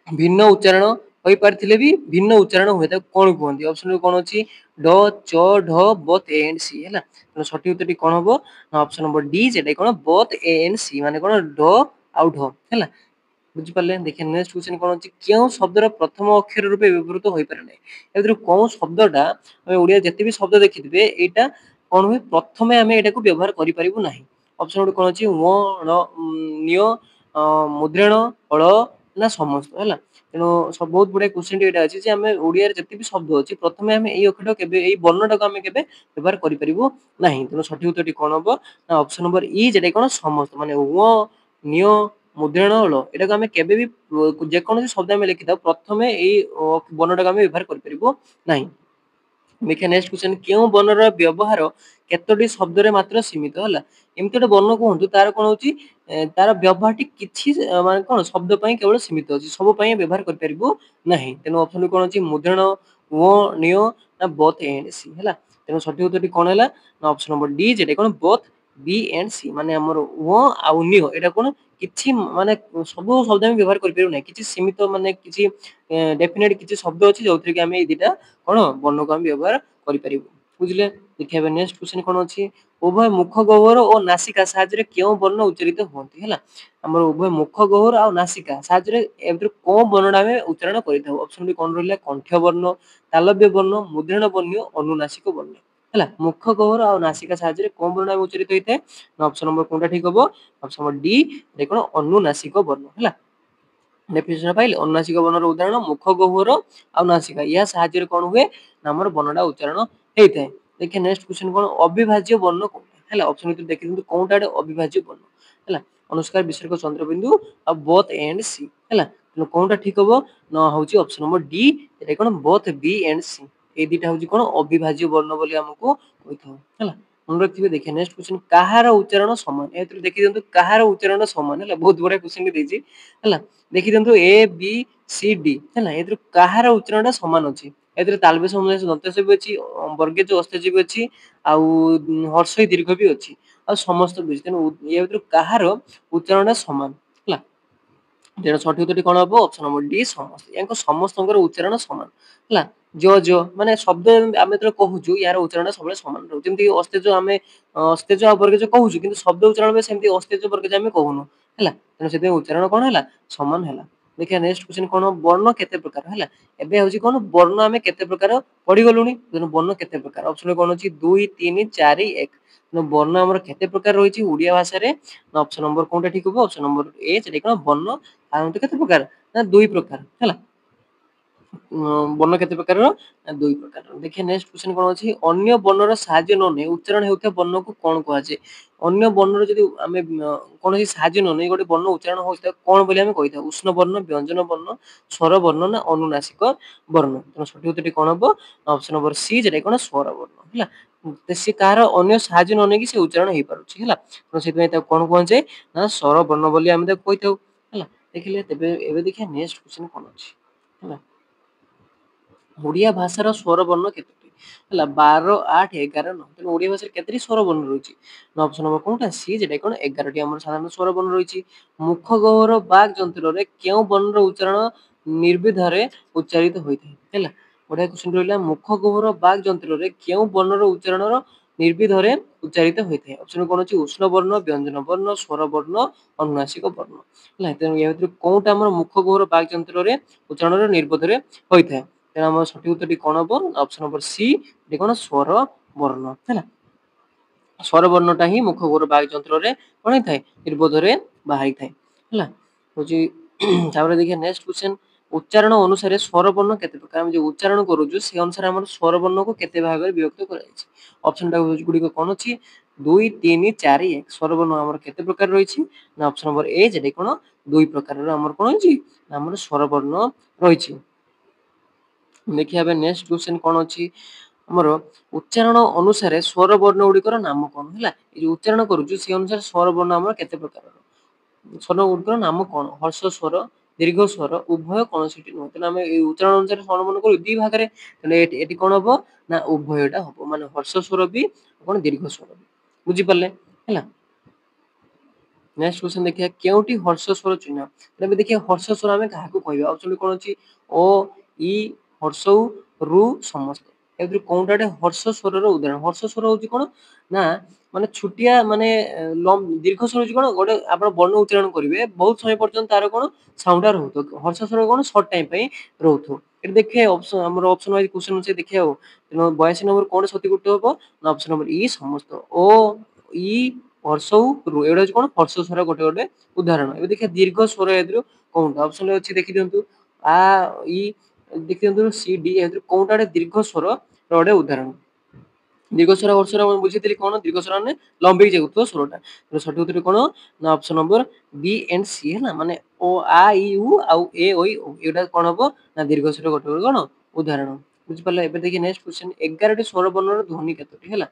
ଭିନ୍ନ ଉଚ୍ଚାରଣ ହୋଇପାରିଥିଲେ ବି ଭିନ୍ନ ଉଚ୍ଚାରଣ ହୁଏ ତାକୁ କଣ କୁହନ୍ତି? ଅପସନ କଣ ଅଛି ଡ, ଚ, ଢ, ବତ, ଏ ଏଣ୍ଡ ସି ହେଲା। ତେଣୁ ସଠିକ ଉତ୍ତରଟି କଣ ହବ ନା ଅପସନ ନମ୍ବର ଡି, ଯେଟା କଣ ବତ, ଏ ଏଣ୍ଡ ସି ମାନେ କଣ ଡ ଆଉ ଢ ହେଲା। ବୁଝିପାରିଲେ? ଦେଖିବା ନେକ୍ସଟ କ୍ୱେଶ୍ଚନ କଣ ଅଛି, କେଉଁ ଶବ୍ଦର ପ୍ରଥମ ଅକ୍ଷର ରୂପେ ବ୍ୟବହୃତ ହୋଇପାରେ ନାହିଁ? ଏ ଭିତରୁ କୋଉ ଶବ୍ଦଟା ଆମେ ଓଡିଆ ଯେତେ ବି ଶବ୍ଦ ଦେଖିଥିବେ ଏଇଟା କଣ ହୁଏ ପ୍ରଥମେ ଆମେ ଏଇଟାକୁ ବ୍ୟବହାର କରିପାରିବୁ ନାହିଁ। ଅପସନ ଗୋଟେ କଣ ଅଛି ମ, ଣ, ନ୍ୟ, ମୁଦ୍ରାଣ, ହଳ ନା ସମସ୍ତ ହେଲା। ତେଣୁ ବହୁତ ଗୁଡାଏ କ୍ୱେଶ୍ଚନ ଏଇଟା ଅଛି ଯେ ଆମେ ଓଡିଆରେ ଯେତେ ବି ଶବ୍ଦ ଅଛି ପ୍ରଥମେ ଆମେ ଏଇ ଅକ୍ଷରଟା କେବେ ଏଇ ବର୍ଣ୍ଣଟାକୁ ଆମେ କେବେ ବ୍ୟବହାର କରିପାରିବୁ ନାହିଁ। ତେଣୁ ସଠିକ ଉତ୍ତରଟି କଣ ହବ ନା ଅପସନ ନମ୍ବର ଇ, ଯେଟା କଣ ସମସ୍ତ ମାନେ ଅ, ନ୍ୟ, ମୁଦ୍ରାଣ, ହଳ ଏଟାକୁ ଆମେ କେବେ ବି ଯେକୌଣସି ଶବ୍ଦ ଆମେ ଲେଖିଥାଉ ପ୍ରଥମେ ଏଇ ବର୍ଣ୍ଣଟାକୁ ଆମେ ବ୍ୟବହାର କରିପାରିବୁ ନାହିଁ। ଦେଖିବା ନେକ୍ସଟ କ୍ୱେଶ୍ଚନ, କେଉଁ ବର୍ଣ୍ଣର ବ୍ୟବହାର କେତୋଟି ଶବ୍ଦରେ ମାତ୍ର ସୀମିତ ହେଲା। ଏମିତି ଗୋଟେ ବର୍ଣ୍ଣ କୁହନ୍ତୁ ତାର କଣ ହଉଛି ତାର ବ୍ୟବହାରଟି କିଛି ମାନେ କଣ ଶବ୍ଦ ପାଇଁ କେବଳ ସୀମିତ ଅଛି, ସବୁ ପାଇଁ ବ୍ୟବହାର କରିପାରିବୁ ନାହିଁ। ତେଣୁ ଅପସନ କଣ ଅଛି ମୁଦ୍ରାଣ, ଅ, ନ୍ୟ ନା ବତ, ଏଣ୍ଡ ସି ହେଲା। ତେଣୁ ସଠିକ ଉତ୍ତରଟି କଣ ହେଲା ନା ଅପସନ ନମ୍ବର ଡି, ଯେଟା କଣ ବଥ, ବି ଏଣ୍ଡ ସି ମାନେ ଆମର ଅ ଆଉ ନ୍ୟ ଏଇଟା କଣ କିଛି ମାନେ ସବୁ ଶବ୍ଦ ଆମେ ବ୍ୟବହାର କରିପାରିବୁ ନାହିଁ, କିଛି ସୀମିତ ମାନେ କିଛି ଡେଫିନେଟ କିଛି ଶବ୍ଦ ଅଛି ଯୋଉଥିରେ କି ଆମେ ଏଇ ଦିଟା କଣ ବର୍ଣ୍ଣକୁ ଆମେ ବ୍ୟବହାର କରିପାରିବୁ। ବୁଝିଲେ? ଦେଖିବା ନେକ୍ସଟ କ୍ୱେଶ୍ଚନ କଣ ଅଛି, ଉଭୟ ମୁଖ ଗହ୍ୱର ଓ ନାସିକା ସାହାଯ୍ୟରେ କେଉଁ ବର୍ଣ୍ଣ ଉଚ୍ଚାରିତ ହୁଅନ୍ତି ହେଲା। ଆମର ଉଭୟ ମୁଖ ଗହ୍ୱର ଆଉ ନାସିକା ସାହାଯ୍ୟରେ ଏ ଭିତରୁ କୋଉ ବର୍ଣ୍ଣଟା ଆମେ ଉଚ୍ଚାରଣ କରିଥାଉ? ଅପସନ ବି କଣ ରହିଲା କଣ୍ଠ ବର୍ଣ୍ଣ, ତାଲବ୍ୟ ବର୍ଣ୍ଣ, ମୁଦ୍ରଣ ବର୍ଣ୍ଣ, ଅନୁନାସିକ ବର୍ଣ୍ଣ ହେଲା। ମୁଖ ଗହ୍ୱର ଆଉ ନାସିକା ସାହାଯ୍ୟରେ କୋଉ ବର୍ଣ୍ଣ ଉଚ୍ଚାରିତ ହେଇଥାଏ ନା ଅପସନ ନମ୍ବର କୋଉଟା ଠିକ ହବ ଅପସନ ନମ୍ବର ଡି, ଯେ କଣ ଅନୁନାସିକ ବର୍ଣ୍ଣ ହେଲା। ଡେଫିନେସନ ପାଇଲେ ଅନୁନାସିକ ବର୍ଣ୍ଣର ଉଦାହରଣ ମୁଖ ଗହ୍ୱର ଆଉ ନାସିକା ଏହା ସାହାଯ୍ୟରେ କଣ ହୁଏ ନା ଆମର ବର୍ଣ୍ଣଟା ଉଚ୍ଚାରଣ ହେଇଥାଏ। ଦେଖିବା ନେକ୍ସଟ କ୍ୱେଶ୍ଚନ କଣ ଅବିଭାଜ୍ୟ ବର୍ଣ୍ଣ କୋଉଟା ହେଲା। ଅପସନ ଭିତରୁ ଦେଖିଦିଅନ୍ତୁ କୋଉଟା ଗୋଟେ ଅବିଭାଜ୍ୟ ବର୍ଣ୍ଣ ହେଲା। ଅନୁଷ୍କାର, ବିସର୍ଗ, ଚନ୍ଦ୍ରବିନ୍ଦୁ ଆଉ ବତ, ଏଣ୍ଡ ସି ହେଲା। ତେଣୁ କୋଉଟା ଠିକ ହବ ନା ହଉଛି ଅପସନ ନମ୍ବର ଡି, ଏଟା କଣ ବୋଥ ବি ଏଣ୍ଡ ସି, এই দুইটা হচ্ছে কোন অবিভাজ্য বর্ণ বলি ଆମକୁ କହିଥାଉ ହେଲା। মনে রাখଥିବେ। ଦେଖିଆ ନେକ୍ସଟ क्वेश्चन, କାହାର ଉଚ୍ଚାରଣ ସମାନ, ଏଥିରୁ ଦେଖି ଦିଅନ୍ତୁ କାହାର ଉଚ୍ଚାରଣ ସମାନ ହେଲା, ବହୁତ ବଢିଆ क्वेश्चन ବି ଦେଇଛି ହେଲା। ଦେଖି ଦିଅନ୍ତୁ ଏ ବି ସି ଡି ହେଲା, ଏଥିରୁ କାହାର ଉଚ୍ଚାରଣଟା ସମାନ ଅଛି। ଏଥିରେ ତାଲବେଶ ସମୟ ଦନ୍ତେଶ ବି ଅଛି, ବର୍ଗେଜ ଅସ୍ତେଜ ବି ଅଛି, ଆଉ ହର୍ଷଇ ଦୀର୍ଘ ବି ଅଛି, ଆଉ ସମସ୍ତ ବି ଅଛି। ତେଣୁ ଏ ଭିତରୁ କାହାର ଉଚ୍ଚାରଣଟା ସମାନ ହେଲା। ତେଣୁ ସଠିକ ଉତ୍ତରଟି କଣ ହବ ଅପସନ ନମ୍ବର ଡି ସମସ୍ତ, ୟାଙ୍କ ସମସ୍ତଙ୍କର ଉଚ୍ଚାରଣ ସମାନ ହେଲା। ଜ ମାନେ ଶବ୍ଦ ଆମେ ଯେତେବେଳେ କହୁଛୁ ୟାର ଉଚ୍ଚାରଣ ସବୁବେଳେ ସମାନ ରହୁଛି। ଯେମିତି ଅସ୍ତେଜ ଆମେ ଅସ୍ତେଜ ଆଉ ବର୍ଗେଜ କହୁଛୁ, କିନ୍ତୁ ଶବ୍ଦ ଉଚ୍ଚାରଣ ପାଇଁ ସେମିତି ଅସ୍ତେଜ ବର୍ଗେଜ ଆମେ କହୁନୁ ହେଲା। ତେଣୁ ସେଥିପାଇଁ ଉଚ୍ଚାରଣ କଣ ହେଲା ସମାନ ହେଲା। ଦେଖିବା ନେକ୍ସଟ କ୍ୱେଶ୍ଚନ କଣ, ବର୍ଣ୍ଣ କେତେ ପ୍ରକାର ହେଲା। ଏବେ ହଉଛି କଣ ବର୍ଣ୍ଣ ଆମେ କେତେ ପ୍ରକାର ପଢିଗଲୁଣି, ତେଣୁ ବର୍ଣ୍ଣ କେତେ ପ୍ରକାର ଅପସନ କଣ ଅଛି 2 3 4 1। ତେଣୁ ବର୍ଣ୍ଣ ଆମର କେତେ ପ୍ରକାର ରହିଛି ଓଡିଆ ଭାଷାରେ, ଅପସନ ନମ୍ବର କୋଉଟା ଠିକ ହବ ଅପସନ ନମ୍ବର ଏ, ସେଟା କଣ ବର୍ଣ୍ଣ ସାଧାରଣତଃ କେତେ ପ୍ରକାର ନା 2 ପ୍ରକାର ହେଲା। ବର୍ଣ୍ଣ କେତେ ପ୍ରକାରର ନା 2 ପ୍ରକାର। ଦେଖିବା ନେକ୍ସଟ କ୍ୱେଶ୍ଚନ କଣ ଅଛି, ଅନ୍ୟ ବର୍ଣ୍ଣର ସାହାଯ୍ୟ ନ ନେଇ ଉଚ୍ଚାରଣ ହେଉଥିବା ବର୍ଣ୍ଣକୁ କଣ କୁହାଯାଏ। ଅନ୍ୟ ବର୍ଣ୍ଣର ଯଦି ଆମେ କୌଣସି ସାହାଯ୍ୟ ନ ନେଇ ଗୋଟେ ବର୍ଣ୍ଣ ଉଚ୍ଚାରଣ ହଉଛି ତାକୁ କଣ ବୋଲି ଆମେ କହିଥାଉ, ଉଷ୍ଣ ବର୍ଣ୍ଣ, ବ୍ୟଞ୍ଜନ ବର୍ଣ୍ଣ, ସ୍ୱର ବର୍ଣ୍ଣ ନା ଅନୁନାସିକ ବର୍ଣ୍ଣ। ତେଣୁ ସଠିକ ଉତ୍ତରଟି କଣ ହବ ଅପସନ ନମ୍ବର ସି, ଯେଟା କଣ ସ୍ୱର ବର୍ଣ୍ଣ ହେଲା। ସେ କାହାର ଅନ୍ୟ ସାହାଯ୍ୟ ନ ନେଇକି ସେ ଉଚ୍ଚାରଣ ହେଇପାରୁଛି ହେଲା। ତେଣୁ ସେଥିପାଇଁ ତାକୁ କଣ କୁହାଯାଏ ନା ସ୍ୱର ବର୍ଣ୍ଣ ବୋଲି ଆମେ ତାକୁ କହିଥାଉ ହେଲା। ଦେଖିଲେ ତେବେ ଏବେ ଦେଖିବା ନେକ୍ସଟ କ୍ୱେଶ୍ଚନ କଣ ଅଛି ହେଲା। ଓଡିଆ ଭାଷାର ସ୍ୱର ବର୍ଣ୍ଣ କେତୋଟି ହେଲା, 12 8 11 9। ତେଣୁ ଓଡିଆ ଭାଷାରେ କେତୋଟି ସ୍ୱର ବର୍ଣ୍ଣ ରହିଛି ନା ଅପସନ ନମ୍ବର କୋଉଟା ସି, ଯେଟା କଣ 11ଟି ଆମର ସାଧାରଣ ସ୍ୱର ବର୍ଣ୍ଣ ରହିଛି। ମୁଖ ଗହ୍ୱର ବାକ୍ ଯନ୍ତ୍ରରେ କେଉଁ ବର୍ଣ୍ଣର ଉଚ୍ଚାରଣ ନିର୍ବିଧାରେ ଉଚ୍ଚାରିତ ହୋଇଥାଏ ହେଲା। ବଢିଆ କ୍ୱେଶ୍ଚନ ରହିଲା, ମୁଖ ଗହ୍ୱର ବାକ୍ ଯନ୍ତ୍ରରେ କେଉଁ ବର୍ଣ୍ଣର ଉଚ୍ଚାରଣର ନିର୍ବିଧରେ ଉଚ୍ଚାରିତ ହୋଇଥାଏ। ଅପସନ କଣ ଅଛି ଉଷ୍ଣ ବର୍ଣ୍ଣ, ବ୍ୟଞ୍ଜନ ବର୍ଣ୍ଣ, ସ୍ୱର ବର୍ଣ୍ଣ, ଅନୁନାସିକ ବର୍ଣ୍ଣ ହେଲା। ତେଣୁ ୟା ଭିତରୁ କୋଉଟା ଆମର ମୁଖ ଗହ୍ୱର ବାକ୍ ଯନ୍ତ୍ରରେ ଉଚ୍ଚାରଣର ନିର୍ବିଧରେ ହୋଇଥାଏ। ତେଣୁ ଆମର ସଠିକ ଉତ୍ତରଟି କଣ ହବ ଅପସନ ନମ୍ବର ସି, ଏଠି କଣ ସ୍ୱର ବର୍ଣ୍ଣ ହେଲା। ସ୍ୱର ବର୍ଣ୍ଣଟା ହିଁ ମୁଖ ଗହ୍ୱର ବାକ୍ ଯନ୍ତ୍ରରେ କଣ ହେଇଥାଏ ନିର୍ବିଧରେ ବାହାରିଥାଏ ହେଲା। ହଉଛି ତାପରେ ଦେଖିବା ନେକ୍ସଟ କ୍ୱେଶ୍ଚନ, ଉଚ୍ଚାରଣ ଅନୁସାରେ ସ୍ୱର ବର୍ଣ୍ଣ କେତେ ପ୍ରକାର। ଆମେ ଯୋଉ ଉଚ୍ଚାରଣ କରୁଛୁ ସେ ଅନୁସାରେ ଆମର ସ୍ୱର ବର୍ଣ୍ଣକୁ କେତେ ଭାଗରେ ବିଭକ୍ତ କରାଯାଇଛି। ଅପସନ ଗୁଡିକ କଣ ଅଛି 2 3 4 1। ସ୍ୱର ବର୍ଣ୍ଣ ଆମର କେତେ ପ୍ରକାର ରହିଛି ନା ଅପସନ ନମ୍ବର ଏ, ଯେଟା କଣ 2 ପ୍ରକାରର ଆମର କଣ ହେଇଛି ଆମର ସ୍ୱର ବର୍ଣ୍ଣ ରହିଛି। ଦେଖିବା ଏବେ ନେକ୍ସଟ କ୍ୱେଶ୍ଚନ କଣ ଅଛି ଆମର, ଉଚ୍ଚାରଣ ଅନୁସାରେ ସ୍ୱର ବର୍ଣ୍ଣ ଗୁଡିକର ନାମ କଣ ହେଲା। ଏ ଯୋଉ ଉଚ୍ଚାରଣ କରୁଛୁ ସେ ଅନୁସାରେ ସ୍ୱର ବର୍ଣ୍ଣ ଆମର କେତେ ପ୍ରକାରର, ସ୍ୱର ଗୁଡିକର ନାମ କଣ, ହର୍ଷ ସ୍ୱର, ଦୀର୍ଘ ସ୍ୱର, ଉଭୟ, କୌଣସିଟି ନୁହେଁ। ତେଣୁ ଆମେ ଏଇ ଉଚ୍ଚାରଣ ଅନୁସାରେ ସ୍ୱର ବର୍ଣ୍ଣ କରୁ ଦି ଭାଗରେ, ତେଣୁ ଏଠି କଣ ହବ ନା ଉଭୟଟା ହବ, ମାନେ ହର୍ଷ ସ୍ୱର ବି କଣ ଦୀର୍ଘ ସ୍ୱର ବି। ବୁଝିପାରିଲେ ହେଲା। ନେକ୍ସଟ କ୍ୱେଶ୍ଚନ ଦେଖିବା, କେଉଁଠି ହର୍ଷ ସ୍ୱର ଚିହ୍ନ। ଏବେ ଦେଖିବା ହର୍ଷ ସ୍ୱର ଆମେ କାହାକୁ କହିବା। ଅପସନ କଣ ଅଛି ଓ, ଇ, ହର୍ଷଉ, ରୁ, ସମସ୍ତ। ଏଥିରୁ କୋଉଟା ହର୍ଷ ସ୍ୱରର ଉଦାହରଣ। ହର୍ଷ ସ୍ୱର ହଉଛି କଣ ନା ମାନେ ଛୋଟିଆ ମାନେ ଦୀର୍ଘ ସ୍ୱର ହଉଛି କଣ ଗୋଟେ ଆପଣ ବର୍ଣ୍ଣ ଉଚ୍ଚାରଣ କରିବେ ବହୁତ ସମୟ ପର୍ଯ୍ୟନ୍ତ ତାର କଣ ସାଉଣ୍ଡ ରହୁଥିବ। ହର୍ଷ ସ୍ୱର କଣ ସର୍ଟ ଟାଇମ ପାଇଁ ରହୁଥିବ। ଏଠି ଦେଖିବା ଆମର ଅପସନ ୱାଇଜ କ୍ୱେଶ୍ଚନ ଅଛି ଦେଖିବା ଆଉ। ତେଣୁ 82 ନମ୍ବର କଣ ସଠିକ ଉତ୍ତର ହବ ନା ଅପସନ ନମ୍ବର ଇ ସମସ୍ତ। ଓ, ଇ, ହର୍ଷଉ, ରୁ ଏଗୁଡା ହଉଛି କଣ ହର୍ଷ ସ୍ୱର ଗୋଟେ ଗୋଟେ ଉଦାହରଣ। ଏବେ ଦେଖିବା ଦୀର୍ଘ ସ୍ୱର ଏଥିରୁ କୋଉଟା ଅପସନ ଅଛି ଦେଖି ଦିଅନ୍ତୁ ଆ, ଇ, ଦେଖି ଦିଅନ୍ତୁ ସି, ଡି। ଏଥିରୁ କୋଉଟା ଗୋଟେ ଦୀର୍ଘ ସ୍ୱର ର ଗୋଟେ ଉଦାହରଣ। ଦୀର୍ଘ ସ୍ୱର ହର୍ଷ ସ୍ୱର ବୁଝିଥିଲି କଣ ଦୀର୍ଘ ସ୍ୱର ମାନେ ଲମ୍ବେଇ ଯାଉଥିବା ସ୍ୱରଟା। ସଠିକ ଉତ୍ତର କଣ ନା option number B and C ହେଲା, ମାନେ ଓ, ଆ, ଇ, ଉ ଆଉ ଏ, ଐ, ଓ ଏଗୁଡା କଣ ହବ ନା ଦୀର୍ଘ ସ୍ୱର ଗୋଟେ ଗୋଟେ କଣ ଉଦାହରଣ। ବୁଝିପାରିଲେ। ଏବେ ଦେଖି ନେକ୍ସଟ କ୍ୱେଶ୍ଚନ, 11ଟି ସ୍ୱର ବର୍ଣ୍ଣର ଧ୍ୱନି କେତୋଟି ହେଲା।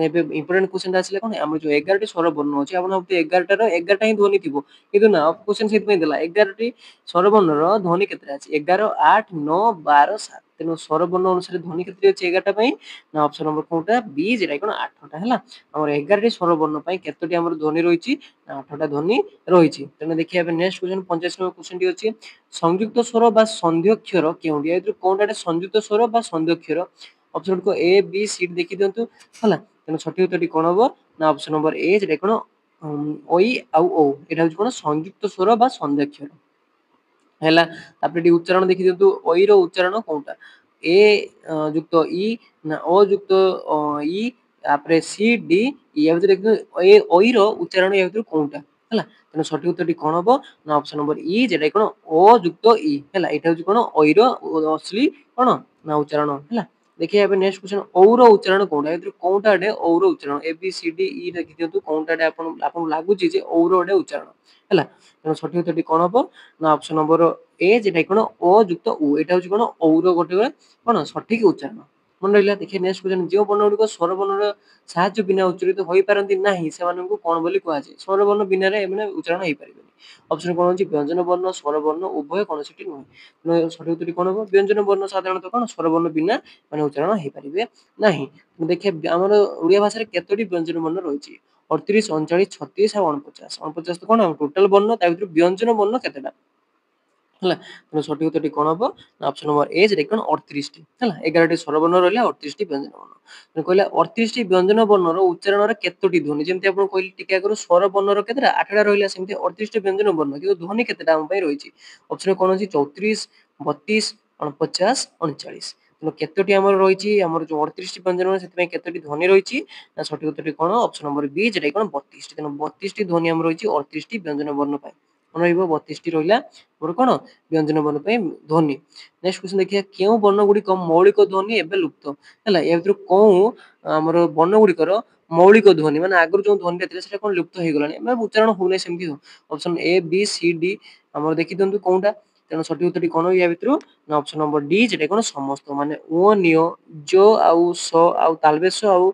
ଏବେ ଇମ୍ପୋର୍ଟାଣ୍ଟ କ୍ୱେଶ୍ଚନଟା ଆସିଲା କଣ ଆମର ଯୋଉ 11ଟି ସ୍ୱର ବର୍ଣ୍ଣ ଅଛି ଆପଣ ଭାବୁଥିବେ 11ଟାର 11ଟା ହିଁ ଧ୍ୱନି ଥିବ, କିନ୍ତୁ ନା କ୍ୱେଶ୍ଚନ ସେଇଥିପାଇଁ ଦେଲା 11ଟି ସ୍ୱର ବର୍ଣ୍ଣର ଧ୍ୱନି କେତେଟା ଅଛି 11 8 9 12 7। ତେଣୁ ସ୍ୱର ବର୍ଣ୍ଣ ଅନୁସାରେ ଧ୍ୱନି କେତେ ଅଛି 11ଟା ପାଇଁ ନା ଅପସନ ନମ୍ବର କୋଉଟା ବି, ଯେଟା କଣ 8ଟା ହେଲା। ଆମର 11ଟି ସ୍ୱର ବର୍ଣ୍ଣ ପାଇଁ କେତୋଟି ଆମର ଧ୍ୱନି ରହିଛି ନା 8ଟା ଧ୍ୱନି ରହିଛି। ତେଣୁ ଦେଖିବା ଏବେ ନେକ୍ସଟ କ୍ୱେଶ୍ଚନ 85 ନମ୍ବର କ୍ୱେଶ୍ଚନଟି ଅଛି, ସଂଯୁକ୍ତ ସ୍ୱର ବା ସନ୍ଧ୍ୟକ୍ଷର କେଉଁଟି। ଏଥିରୁ କୋଉଟା ସଂଯୁକ୍ତ ସ୍ୱର ବା ସନ୍ଧ୍ୟକ୍ଷର। ଅପସନ କୁ ଏ, ବି, ସି ଦେଖି ଦିଅନ୍ତୁ ହେଲା। ତେଣୁ ସଠିକ ଉତ୍ତରଟି କଣ ହବ ନା ଅପସନ ନମ୍ବର ଏ, ଯେଟା କଣ ଐ ଆଉ ଓ ଏଟା ହଉଛି କଣ ସଂଯୁକ୍ତ ସ୍ୱର ବା ସନ୍ଧ୍ୟାକ୍ଷର ହେଲା। ତାପରେ ଏଠି ଉଚ୍ଚାରଣ ଦେଖି ଦିଅନ୍ତୁ ଐ ର ଉଚ୍ଚାରଣ କୋଉଟା, ଏ ଯୁକ୍ତ ଇ ନା ଓ ଯୁକ୍ତ ଇ, ତାପରେ ସି, ଡି, ଇ। ୟା ଭିତରେ ଦେଖିନ୍ତୁ ଐ ର ଉଚ୍ଚାରଣ ୟା ଭିତରୁ କୋଉଟା ହେଲା। ତେଣୁ ସଠିକ ଉତ୍ତରଟି କଣ ହବ ନା ଅପସନ ନମ୍ବର ଇ, ଯେଟା କଣ ଓ ଯୁକ୍ତ ଇ ହେଲା। ଏଇଟା ହଉଛି କଣ ଐ ର ଅଶ୍ଳୀ କଣ ନା ଉଚ୍ଚାରଣ ହେଲା। ଦେଖିବା ଏବେ ନେକ୍ସଟ କ୍ୱେଶ୍ଚନ, ଔ ର ଉଚ୍ଚାରଣ କୋଉଟା। ଏଥିରୁ କୋଉଟା ଗୋଟେ ଔ ର ଉଚ୍ଚାରଣ ଏ ବି ସି ଡି ଇ ଦେଖି ଦିଅନ୍ତୁ କୋଉଟା ଆପଣଙ୍କୁ ଲାଗୁଛି ଯେ ଔ ର ଗୋଟେ ଉଚ୍ଚାରଣ ହେଲା। ତେଣୁ ସଠିକ ଉତ୍ତରଟି କଣ ହବ ନା ଅପସନ ନମ୍ବର ए যেটা কোন অ যুক্ত উ এটা হচ্ছে কোন ঔর গোটে কোন সঠিক উচ্চারণ মনে রহিলা দেখে নেক্সট क्वेश्चन যে বর্ণ গুড়িক স্বরবর্ণর সাহায্য বিনা উচ্চারিত হই পারନ୍ତି ନାହିଁ ସେମାନଙ୍କୁ কোন ବୋଲି କୁହାଯାଏ ସ୍ୱରବର୍ଣ୍ଣ ବିନାରେ ଏମାନେ ଉଚ୍ଚାରଣ ହେଇ ପାରିବେନି ଅପସନ কোন ଅଛି ବ୍ୟଞ୍ଜନ ବର୍ଣ୍ଣ ସ୍ୱରବର୍ଣ୍ଣ ଉଭୟ କୌଣସିଟି ନୁହେଁ ସଠିକ ଉତ୍ତରଟି কোন ହେବ ବ୍ୟଞ୍ଜନ ବର୍ଣ୍ଣ ସାଧାରଣତଃ কোন ସ୍ୱରବର୍ଣ୍ଣ ବିନା ମାନେ ଉଚ୍ଚାରଣ ହେଇ ପାରିବେ ନାହିଁ ଦେଖିବା ଆମର ଓଡ଼ିଆ ଭାଷାରେ କେତୋଟି ବ୍ୟଞ୍ଜନ ବର୍ଣ୍ଣ ରହିଛି 38 39 36 ଆଉ 49 49 ତ କୋନ ଟୋଟାଲ ବର୍ଣ୍ଣ ତା ଭିତରୁ ବ୍ୟଞ୍ଜନ ବର୍ଣ୍ଣ କେତେଟା ହେଲା ତେଣୁ ସଠିକ ଉତ୍ତରଟି କଣ ହବ ଅପସନ ନମ୍ବର ଏ যেটা কোন 38 ଟି ହେଲା 11 ଟି ସ୍ୱରବର୍ଣ୍ଣ ରହିଲା 38 ଟି ବ୍ୟଞ୍ଜନ ବର୍ଣ୍ଣ ତେଣୁ କହିଲା 38 ଟି ବ୍ୟଞ୍ଜନ ବର୍ଣ୍ଣର ଉଚ୍ଚାରଣରେ କେତୋଟି ଧ୍ୱନି ଯେମିତି ଆପଣ କହିଲି ଟିକେ ଆଗରୁ ସ୍ୱର ବର୍ଣ୍ଣର କେତେଟା 8ଟା ରହିଲା ସେମିତି 38 ଟି ବ୍ୟଞ୍ଜନ ବର୍ଣ୍ଣ କିନ୍ତୁ ଧ୍ୱନି କେତେଟା ଆମ ପାଇଁ ରହିଛି ଅପସନ କୋନ ଅଛି 34 32 49 39 ତେଣୁ କେତୋଟି ଆମର ରହିଛି ଆମର ଯୋଉ 38 ଟି ବ୍ୟଞ୍ଜନ ବର୍ଣ୍ଣ ସେଥିପାଇଁ କେତୋଟି ଧ୍ୱନି ରହିଛି ନା ସଠିକ ଉତ୍ତରଟି କଣ ଅପସନ ନମ୍ବର ବି যেটা কোন 32 ଟି ତେଣୁ 32 ଟି ଧ୍ୱନି ଆମର ରହିଛି 38 ଟି ବ୍ୟଞ୍ଜନ ବର୍ଣ୍ଣ ପାଇଁ ମନେ ରହିବ 32 ଟି ରହିଲା ମୋର କଣ ବ୍ୟଞ୍ଜନ ବର୍ଣ୍ଣ ପାଇଁ ଧ୍ୱନି ନେକ୍ସଟ क्वेश्चन ଦେଖିବା କେଉଁ ବର୍ଣ୍ଣ ଗୁଡିକ ମୌଳିକ ଧ୍ୱନି ଏବେ ଲୁପ୍ତ ହେଲା ଏ ଭିତରୁ କୋଉ ଆମର ବର୍ଣ୍ଣ ଗୁଡିକର ମୌଳିକ ଧ୍ୱନି ମାନେ ଆଗରୁ ଯୋଉ ଧ୍ୱନିଟା ଥିଲା ସେଟା କଣ ଲୁପ୍ତ ହେଇଗଲାଣି ମାନେ ଉଚ୍ଚାରଣ ହଉନି ସେମିତି ଅପସନ ଏ ବି ସି ଡି ଆମର ଦେଖି ଦିଅନ୍ତୁ କୋଉଟା ତେଣୁ ସଠିକ ଉତ୍ତରଟି କଣ ୟା ଭିତରୁ ନା ଅପସନ ନମ୍ବର ଡି ଯେଟା କଣ ସମସ୍ତ ମାନେ ଓ ନିୟ ଜୋ ଆଉ ସ ଆଉ ତାଲବେଶ ଆଉ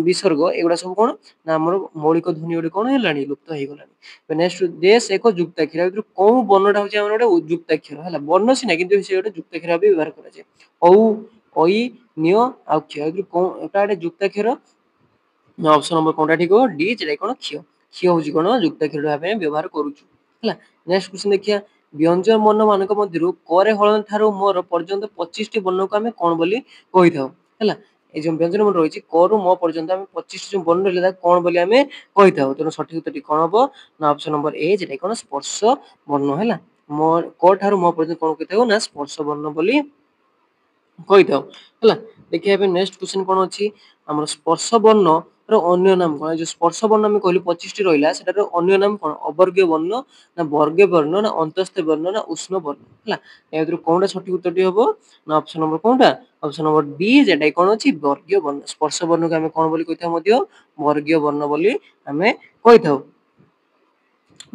ବିସର୍ଗ ଏଗୁଡା ସବୁ କଣ ନା ଆମର ମୌଳିକ ଧ୍ୱନି ଗୁଡିକ କଣ ହେଲାଣି ଲୁପ୍ତ ହେଇଗଲାଣି ନେକ୍ସଟ ଦେଶ ଏକ ଯୁକ୍ତାକ୍ଷର ଭିତରୁ କୋଉ ବର୍ଣ୍ଣଟା ହଉଛି ଆମର ଗୋଟେ ଯୁକ୍ତାକ୍ଷର ହେଲା ବର୍ଣ୍ଣ ସିନା କିନ୍ତୁ ସେ ଗୋଟେ ଯୁକ୍ତାକ୍ଷର ଭାବେ ବ୍ୟବହାର କରାଯାଏ ଔ ଐ ନ୍ୟ ଆଉ କ୍ଷ ଏଥିରୁ କୋଉ ଏଟା ଗୋଟେ ଯୁକ୍ତାକ୍ଷର ଅପସନ ନମ୍ବର କୋଉଟା ଠିକ ହବ ଡି যেটা কোন କ୍ଷ କ୍ଷ ହଉଛି କଣ ଯୁକ୍ତାକ୍ଷର ଭାବେ ବ୍ୟବହାର କରୁଛୁ ହେଲା ନେକ୍ସଟ क्वेश्चन ଦେଖିବା ବ୍ୟଞ୍ଜନ ବର୍ଣ୍ଣ ମାନଙ୍କ ମଧ୍ୟରୁ କରେ ହଳନ୍ତ ଠାରୁ ମୋର ପର୍ଯ୍ୟନ୍ତ 25 ଟି ବର୍ଣ୍ଣକୁ ଆମେ କଣ ବୋଲି କହିଥାଉ ହେଲା এই ଯୋଉ ବ୍ୟଞ୍ଜନ ବର୍ଣ୍ଣ ରହିଛି କ ରୁ ମ ପର୍ଯ୍ୟନ୍ତ ଆମେ 25 ଟି ଯୋଉ ବର୍ଣ୍ଣ ରହିଲା ତାକୁ କଣ ବୋଲି ଆମେ କହିଥାଉ ତେଣୁ ସଠିକ ଉତ୍ତରଟି କଣ ହବ ନା ଅପସନ ନମ୍ବର ଏ যেটা কোন ସ୍ପର୍ଶ ବର୍ଣ୍ଣ ହେଲା ମ କ ଠାରୁ ମ ପର୍ଯ୍ୟନ୍ତ କଣ କହିଥାଉ ନା ସ୍ପର୍ଶ ବର୍ଣ୍ଣ ବୋଲି କହିଥାଉ ହେଲା ଦେଖିବା ଏବେ ନେକ୍ସଟ क्वेश्चन କଣ ଅଛି ଆମର ସ୍ପର୍ଶ ବର୍ଣ୍ଣ ର ଅନ୍ୟ ନାମ କଣ ଯୋଉ ସ୍ପର୍ଶ ବର୍ଣ୍ଣ ଆମେ କହିଲୁ 25 ଟି ରହିଲା ସେଟାର ଅନ୍ୟ ନାମ କଣ ଅବର୍ଗ୍ୟ ବର୍ଣ୍ଣ ନା ବର୍ଗ୍ୟ ବର୍ଣ୍ଣ ନା ଅନ୍ତସ୍ଥ ବର୍ଣ୍ଣ ନା ଉଷ୍ଣ ବର୍ଣ୍ଣ ହେଲା ଏ ଭିତରୁ କୋଉଟା ସଠିକ ଉତ୍ତରଟି ହବ ନା ଅପସନ ନମ୍ବର କୋଉଟା ଅପସନ ନମ୍ବର ଡି যেটা কোন ଅଛି ବର୍ଗ୍ୟ ବର୍ଣ୍ଣ ସ୍ପର୍ଶ ବର୍ଣ୍ଣକୁ ଆମେ କଣ ବୋଲି କହିଥାଉ ମଧ୍ୟ ବର୍ଗ୍ୟ ବର୍ଣ୍ଣ ବୋଲି ଆମେ କହିଥାଉ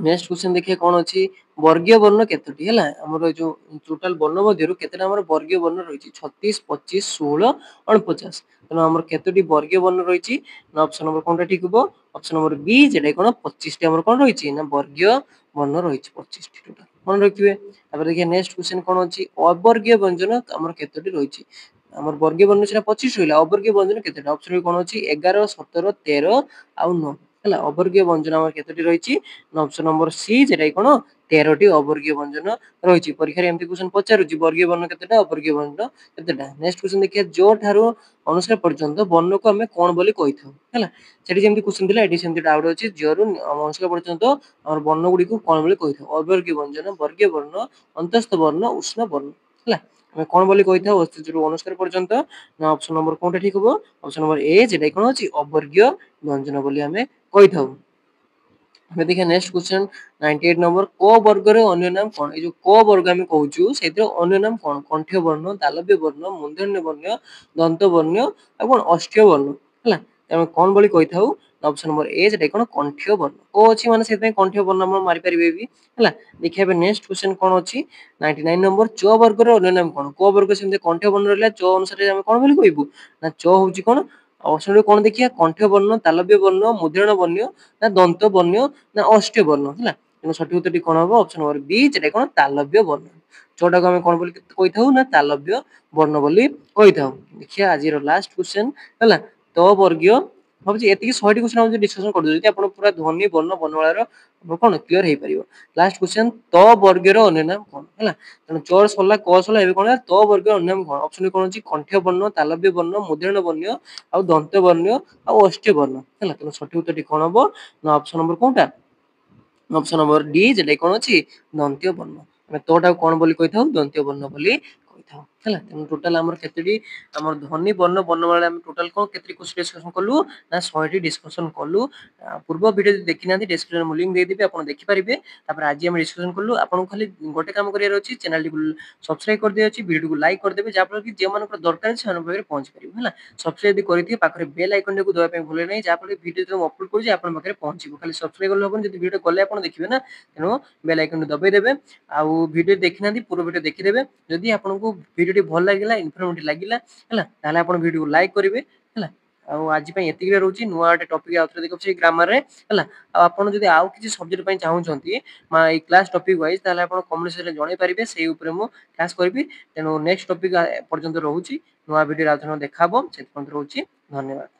ନେକ୍ସଟ क्वेश्चन ଦେଖିବା କଣ ଅଛି ବର୍ଗୀୟ ବର୍ଣ୍ଣ କେତୋଟି ହେଲା ଆମର ଯୋଉ ଟୋଟାଲ ବର୍ଣ୍ଣ ମଧ୍ୟରୁ କେତେଟା ଆମର ବର୍ଗୀୟ ବର୍ଣ୍ଣ ରହିଛି 36 25 16 49 ତେଣୁ ଆମର କେତୋଟି ବର୍ଗୀୟ ବର୍ଣ୍ଣ ରହିଛି ନା ଅପସନ ନମ୍ବର କୋଉଟା ଠିକ ହବ ଅପସନ ନମ୍ବର ବି যেটা কোন 25 ଟି ଆମର କଣ ରହିଛି ନା ବର୍ଗୀୟ ବର୍ଣ୍ଣ ରହିଛି 25 ଟି ଟୋଟାଲ ମନେ ରଖିବେ ତାପରେ ଦେଖିବା ନେକ୍ସଟ क्वेश्चन କଣ ଅଛି ଅବର୍ଗୀୟ ବ୍ୟଞ୍ଜନ ଆମର କେତୋଟି ରହିଛି ଆମର ବର୍ଗୀୟ ବର୍ଣ୍ଣ ସେଟା 25 ରହିଲା ଅବର୍ଗୀୟ ବ୍ୟଞ୍ଜନ କେତେଟା ଅପସନ କଣ ଅଛି 11 17 13 ଆଉ 9 ହେଲା ଅବର୍ଗୀୟ ବ୍ୟଞ୍ଜନ ଆମର କେତୋଟି ରହିଛି ଅପସନ ନମ୍ବର ସି যেটা কোন 13ଟି ଅବର୍ଗୀୟ ବ୍ୟଞ୍ଜନ ରହିଛି ପରୀକ୍ଷାରେ ଏମିତି क्वेश्चन ପଚାରୁଛି ବର୍ଗୀୟ ବର୍ଣ୍ଣ କେତେଟା ଅବର୍ଗୀୟ ବର୍ଣ୍ଣ କେତେଟା ନେକ୍ସଟ क्वेश्चन ଦେଖିବା ଯୋ ଠାରୁ ଅନୁସାର ପର୍ଯ୍ୟନ୍ତ ବର୍ଣ୍ଣକୁ ଆମେ କଣ ବୋଲି କହିଥାଉ ହେଲା ସେଠି ଯେମିତି क्वेश्चन ଥିଲା ଏଠି ସେମିତି ଡାଉଟ ଅଛି ଯୋରୁ ଅନୁସାର ପର୍ଯ୍ୟନ୍ତ ଆମର ବର୍ଣ୍ଣ ଗୁଡିକୁ କଣ ବୋଲି କହିଥାଉ ଅବର୍ଗୀୟ ବ୍ୟଞ୍ଜନ ବର୍ଗୀୟ ବର୍ଣ୍ଣ ଅନ୍ତସ୍ଥ ବର୍ଣ୍ଣ ଉଷ୍ଣ ବର୍ଣ୍ଣ ହେଲା ଆମେ କଣ ବୋଲି କହିଥାଉ ଅସ୍ତିତ୍ୱରୁ ଅନୁସାର ପର୍ଯ୍ୟନ୍ତ ନା ଅପସନ ନମ୍ବର କୋଉଟା ଠିକ ହବ ଅପସନ ନମ୍ବର ଏ যেটা কোন ଅଛି ଅବର୍ଗୀୟ ବ୍ୟଞ୍ଜନ ବୋଲି ଆମେ କହିଥାଉ ଆମେ ଦେଖିବା ନେକ୍ସଟ क्वेश्चन 98 नंबर क ବର୍ଗର ଅନ୍ୟ ନାମ କଣ ଏ ଯୋଉ କ ବର୍ଗ ଆମେ କହୁଛୁ ସେଇଥିର ଅନ୍ୟ ନାମ କଣ କଣ୍ଠ୍ୟ ବର୍ଣ୍ଣ ତାଲବ୍ୟ ବର୍ଣ୍ଣ ମୂର୍ଧନ୍ୟ ବର୍ଣ୍ଣ ଦନ୍ତ ବର୍ଣ୍ଣ ଆଉ କଣ ଅଷ୍ଟ୍ୟ ବର୍ଣ୍ଣ ହେଲା ଆମେ କଣ ବୋଲି କହିଥାଉ ଅପସନ ନମ୍ବର ଏ যেটা কোন କଣ୍ଠ୍ୟ ବର୍ଣ୍ଣ କ ଅଛି ମାନେ ସେଥିପାଇଁ କଣ୍ଠ୍ୟ ବର୍ଣ୍ଣ ଆମେ ମାରି ପାରିବେ ବି ହେଲା ଦେଖିବା ଏବେ ନେକ୍ସଟ क्वेश्चन କଣ ଅଛି 99 नंबर च ବର୍ଗର ଅନ୍ୟ ନାମ କଣ କ ବର୍ଗ ସେମିତି କଣ୍ଠ୍ୟ ବର୍ଣ୍ଣ ରହିଲା च ଅନୁସାରେ ଆମେ କଣ ବୋଲି କହିବୁ ନା च ହଉଛି କଣ ଅପସନରେ କଣ ଦେଖିବା କଣ୍ଠ୍ୟ ବର୍ଣ୍ଣ ତାଲବ୍ୟ ବର୍ଣ୍ଣ ମୁଦ୍ରଣ ବର୍ଣ୍ଣ ନା ଦନ୍ତ ବର୍ଣ୍ଣ ନା ଅଷ୍ଟ୍ୟ ବର୍ଣ୍ଣ ହେଲା ତେଣୁ ସଠିକ ଉତ୍ତରଟି କଣ ହବ ଅପସନ ନମ୍ବର ବି যেটা কোন ତାଲବ୍ୟ ବର୍ଣ୍ଣ ଛଟାକୁ ଆମେ କଣ ବୋଲି କହିଥାଉ ନା ତାଲବ୍ୟ ବର୍ଣ୍ଣ ବୋଲି କହିଥାଉ ଦେଖିବା ଆଜିର ଲାଷ୍ଟ क्वेश्चन ହେଲା ତ ବର୍ଗୀୟ ଭାବୁଛି ଏତିକି 100ଟି क्वेश्चन ଆମେ ଡିସ୍କସନ କରିଦଉଛୁ ଯଦି ଆପଣ ପୁରା ଧ୍ୱନି ବର୍ଣ୍ଣ ବର୍ଣ୍ଣମାଳାର କଣ କ୍ଲିୟର ହେଇପାରିବ ଲାଷ୍ଟ क्वेश्चन ତ ବର୍ଗର ଅନ୍ୟ ନାମ କଣ ହେଲା ତେଣୁ ଚ ସରିଲା କ ସରିଲା ଏବେ କଣ ତ ବର୍ଗର ଅନ୍ୟ ନାମ କଣ ଅପସନ କଣ ଅଛି କଣ୍ଠ୍ୟ ବର୍ଣ୍ଣ ତାଲବ୍ୟ ବର୍ଣ୍ଣ ମୁଦ୍ରଣ ବର୍ଣ୍ଣ ଆଉ ଦନ୍ତ ବର୍ଣ୍ଣ ଆଉ ଅଷ୍ଟ୍ୟ ବର୍ଣ୍ଣ ହେଲା ତେଣୁ ସଠିକ ଉତ୍ତରଟି କଣ ହବ ନା ଅପସନ ନମ୍ବର କୋଉଟା ଅପସନ ନମ୍ବର ଡି যেটা কোন ଅଛି ଦନ୍ତ୍ୟ ବର୍ଣ୍ଣ ଆମେ ତୋଟାକୁ କଣ ବୋଲି କହିଥାଉ ଦନ୍ତ୍ୟ ବର୍ଣ୍ଣ ବୋଲି କହିଥାଉ ହେଲା। ତେଣୁ ଟୋଟାଲ ଆମର କେତେଟି ଆମର ଧ୍ୱନି ବର୍ଣ୍ଣ ବର୍ଣ୍ଣମାଳା ଆମେ ଟୋଟାଲ କଣ କେତେ କୋର୍ସ ଡିସ୍କସନ କଲୁ ନା 100ଟି ଡିସ୍କସନ କଲୁ। ପୂର୍ବ ଭିଡ଼ିଓ ଯଦି ଦେଖିନାହାନ୍ତି ଡେସ୍କ୍ରିପସନ ମୁଁ ଲିଙ୍କ ଦେଇଦେବି ଆପଣ ଦେଖିପାରିବେ। ତାପରେ ଆଜି ଆମେ ଡିସ୍କସନ କଲୁ ଆପଣଙ୍କୁ ଖାଲି ଗୋଟେ କାମ କରିବାର ଅଛି ଚ୍ୟାନେଲଟିକୁ ସବସ୍କ୍ରାଇବ କରିଦେବାର ଅଛି ଭିଡ଼ିଓକୁ ଲାଇକ୍ କରିଦେବେ ଯାହାଫଳରେ କି ଯେଉଁମାନଙ୍କର ଦରକାର ଅଛି ସେମାନଙ୍କ ପାଖରେ ପହଞ୍ଚି ପାରିବ ହେଲା। ସବସ୍କ୍ରାଇବ ଯଦି କରିଥିବେ ପାଖରେ ବେଲ୍ ଆଇକନଟିକୁ ଦେବା ପାଇଁ ଭୁଲିବେ ନାହିଁ ଯାହାଫଳରେ ଭିଡ଼ିଓ ଯେତେବେଳେ ମୁଁ ଅପଲୋଡ କରୁଛି ଆପଣଙ୍କ ପାଖରେ ପହଞ୍ଚିବ। ଖାଲି ସବସ୍କ୍ରାଇବ କଲେ ହବନି ଯଦି ଭିଡ଼ିଓ ଗଲେ ଆପଣ ଦେଖିବେ ନା ତେଣୁ ବେଲ୍ ଆଇକନଟି ଦବେଇ ଦେବେ। ଆଉ ଭିଡ଼ିଓ ଦେଖିନାହାନ୍ତି ପୂର୍ବ ଭିଡ଼ିଓ ଦେଖିଦେବେ। ଯଦି ଆପଣଙ୍କୁ ଭିଡ଼ିଓଟି ଭଲ ଲାଗିଲା ଇନଫର୍ମେଟିଭ ଲାଗିଲା ହେଲା ତାହେଲେ ଆପଣ ଭିଡ଼ିଓକୁ ଲାଇକ୍ କରିବେ ହେଲା। ଆଉ ଆଜି ପାଇଁ ଏତିକିରେ ରହୁଛି ନୂଆ ଗୋଟେ ଟପିକ ଆଉଥରେ ଦେଖୁଛି ଗ୍ରାମାରରେ ହେଲା। ଆଉ ଆପଣ ଯଦି ଆଉ କିଛି ସବଜେକ୍ଟ ପାଇଁ ଚାହୁଁଛନ୍ତି ଏଇ କ୍ଲାସ ଟପିକ ୱାଇଜ ତାହେଲେ ଆପଣ କମେଣ୍ଟ ସେକ୍ସନରେ ଜଣେଇ ପାରିବେ ସେଇ ଉପରେ ମୁଁ କ୍ଲାସ କରିବି। ତେଣୁ ନେକ୍ସଟ ଟପିକ ପର୍ଯ୍ୟନ୍ତ ରହୁଛି ନୂଆ ଭିଡ଼ିଓରେ ଆଉ ଥରେ ଦେଖା ହବ ସେଥି ପର୍ଯ୍ୟନ୍ତ ରହୁଛି ଧନ୍ୟବାଦ।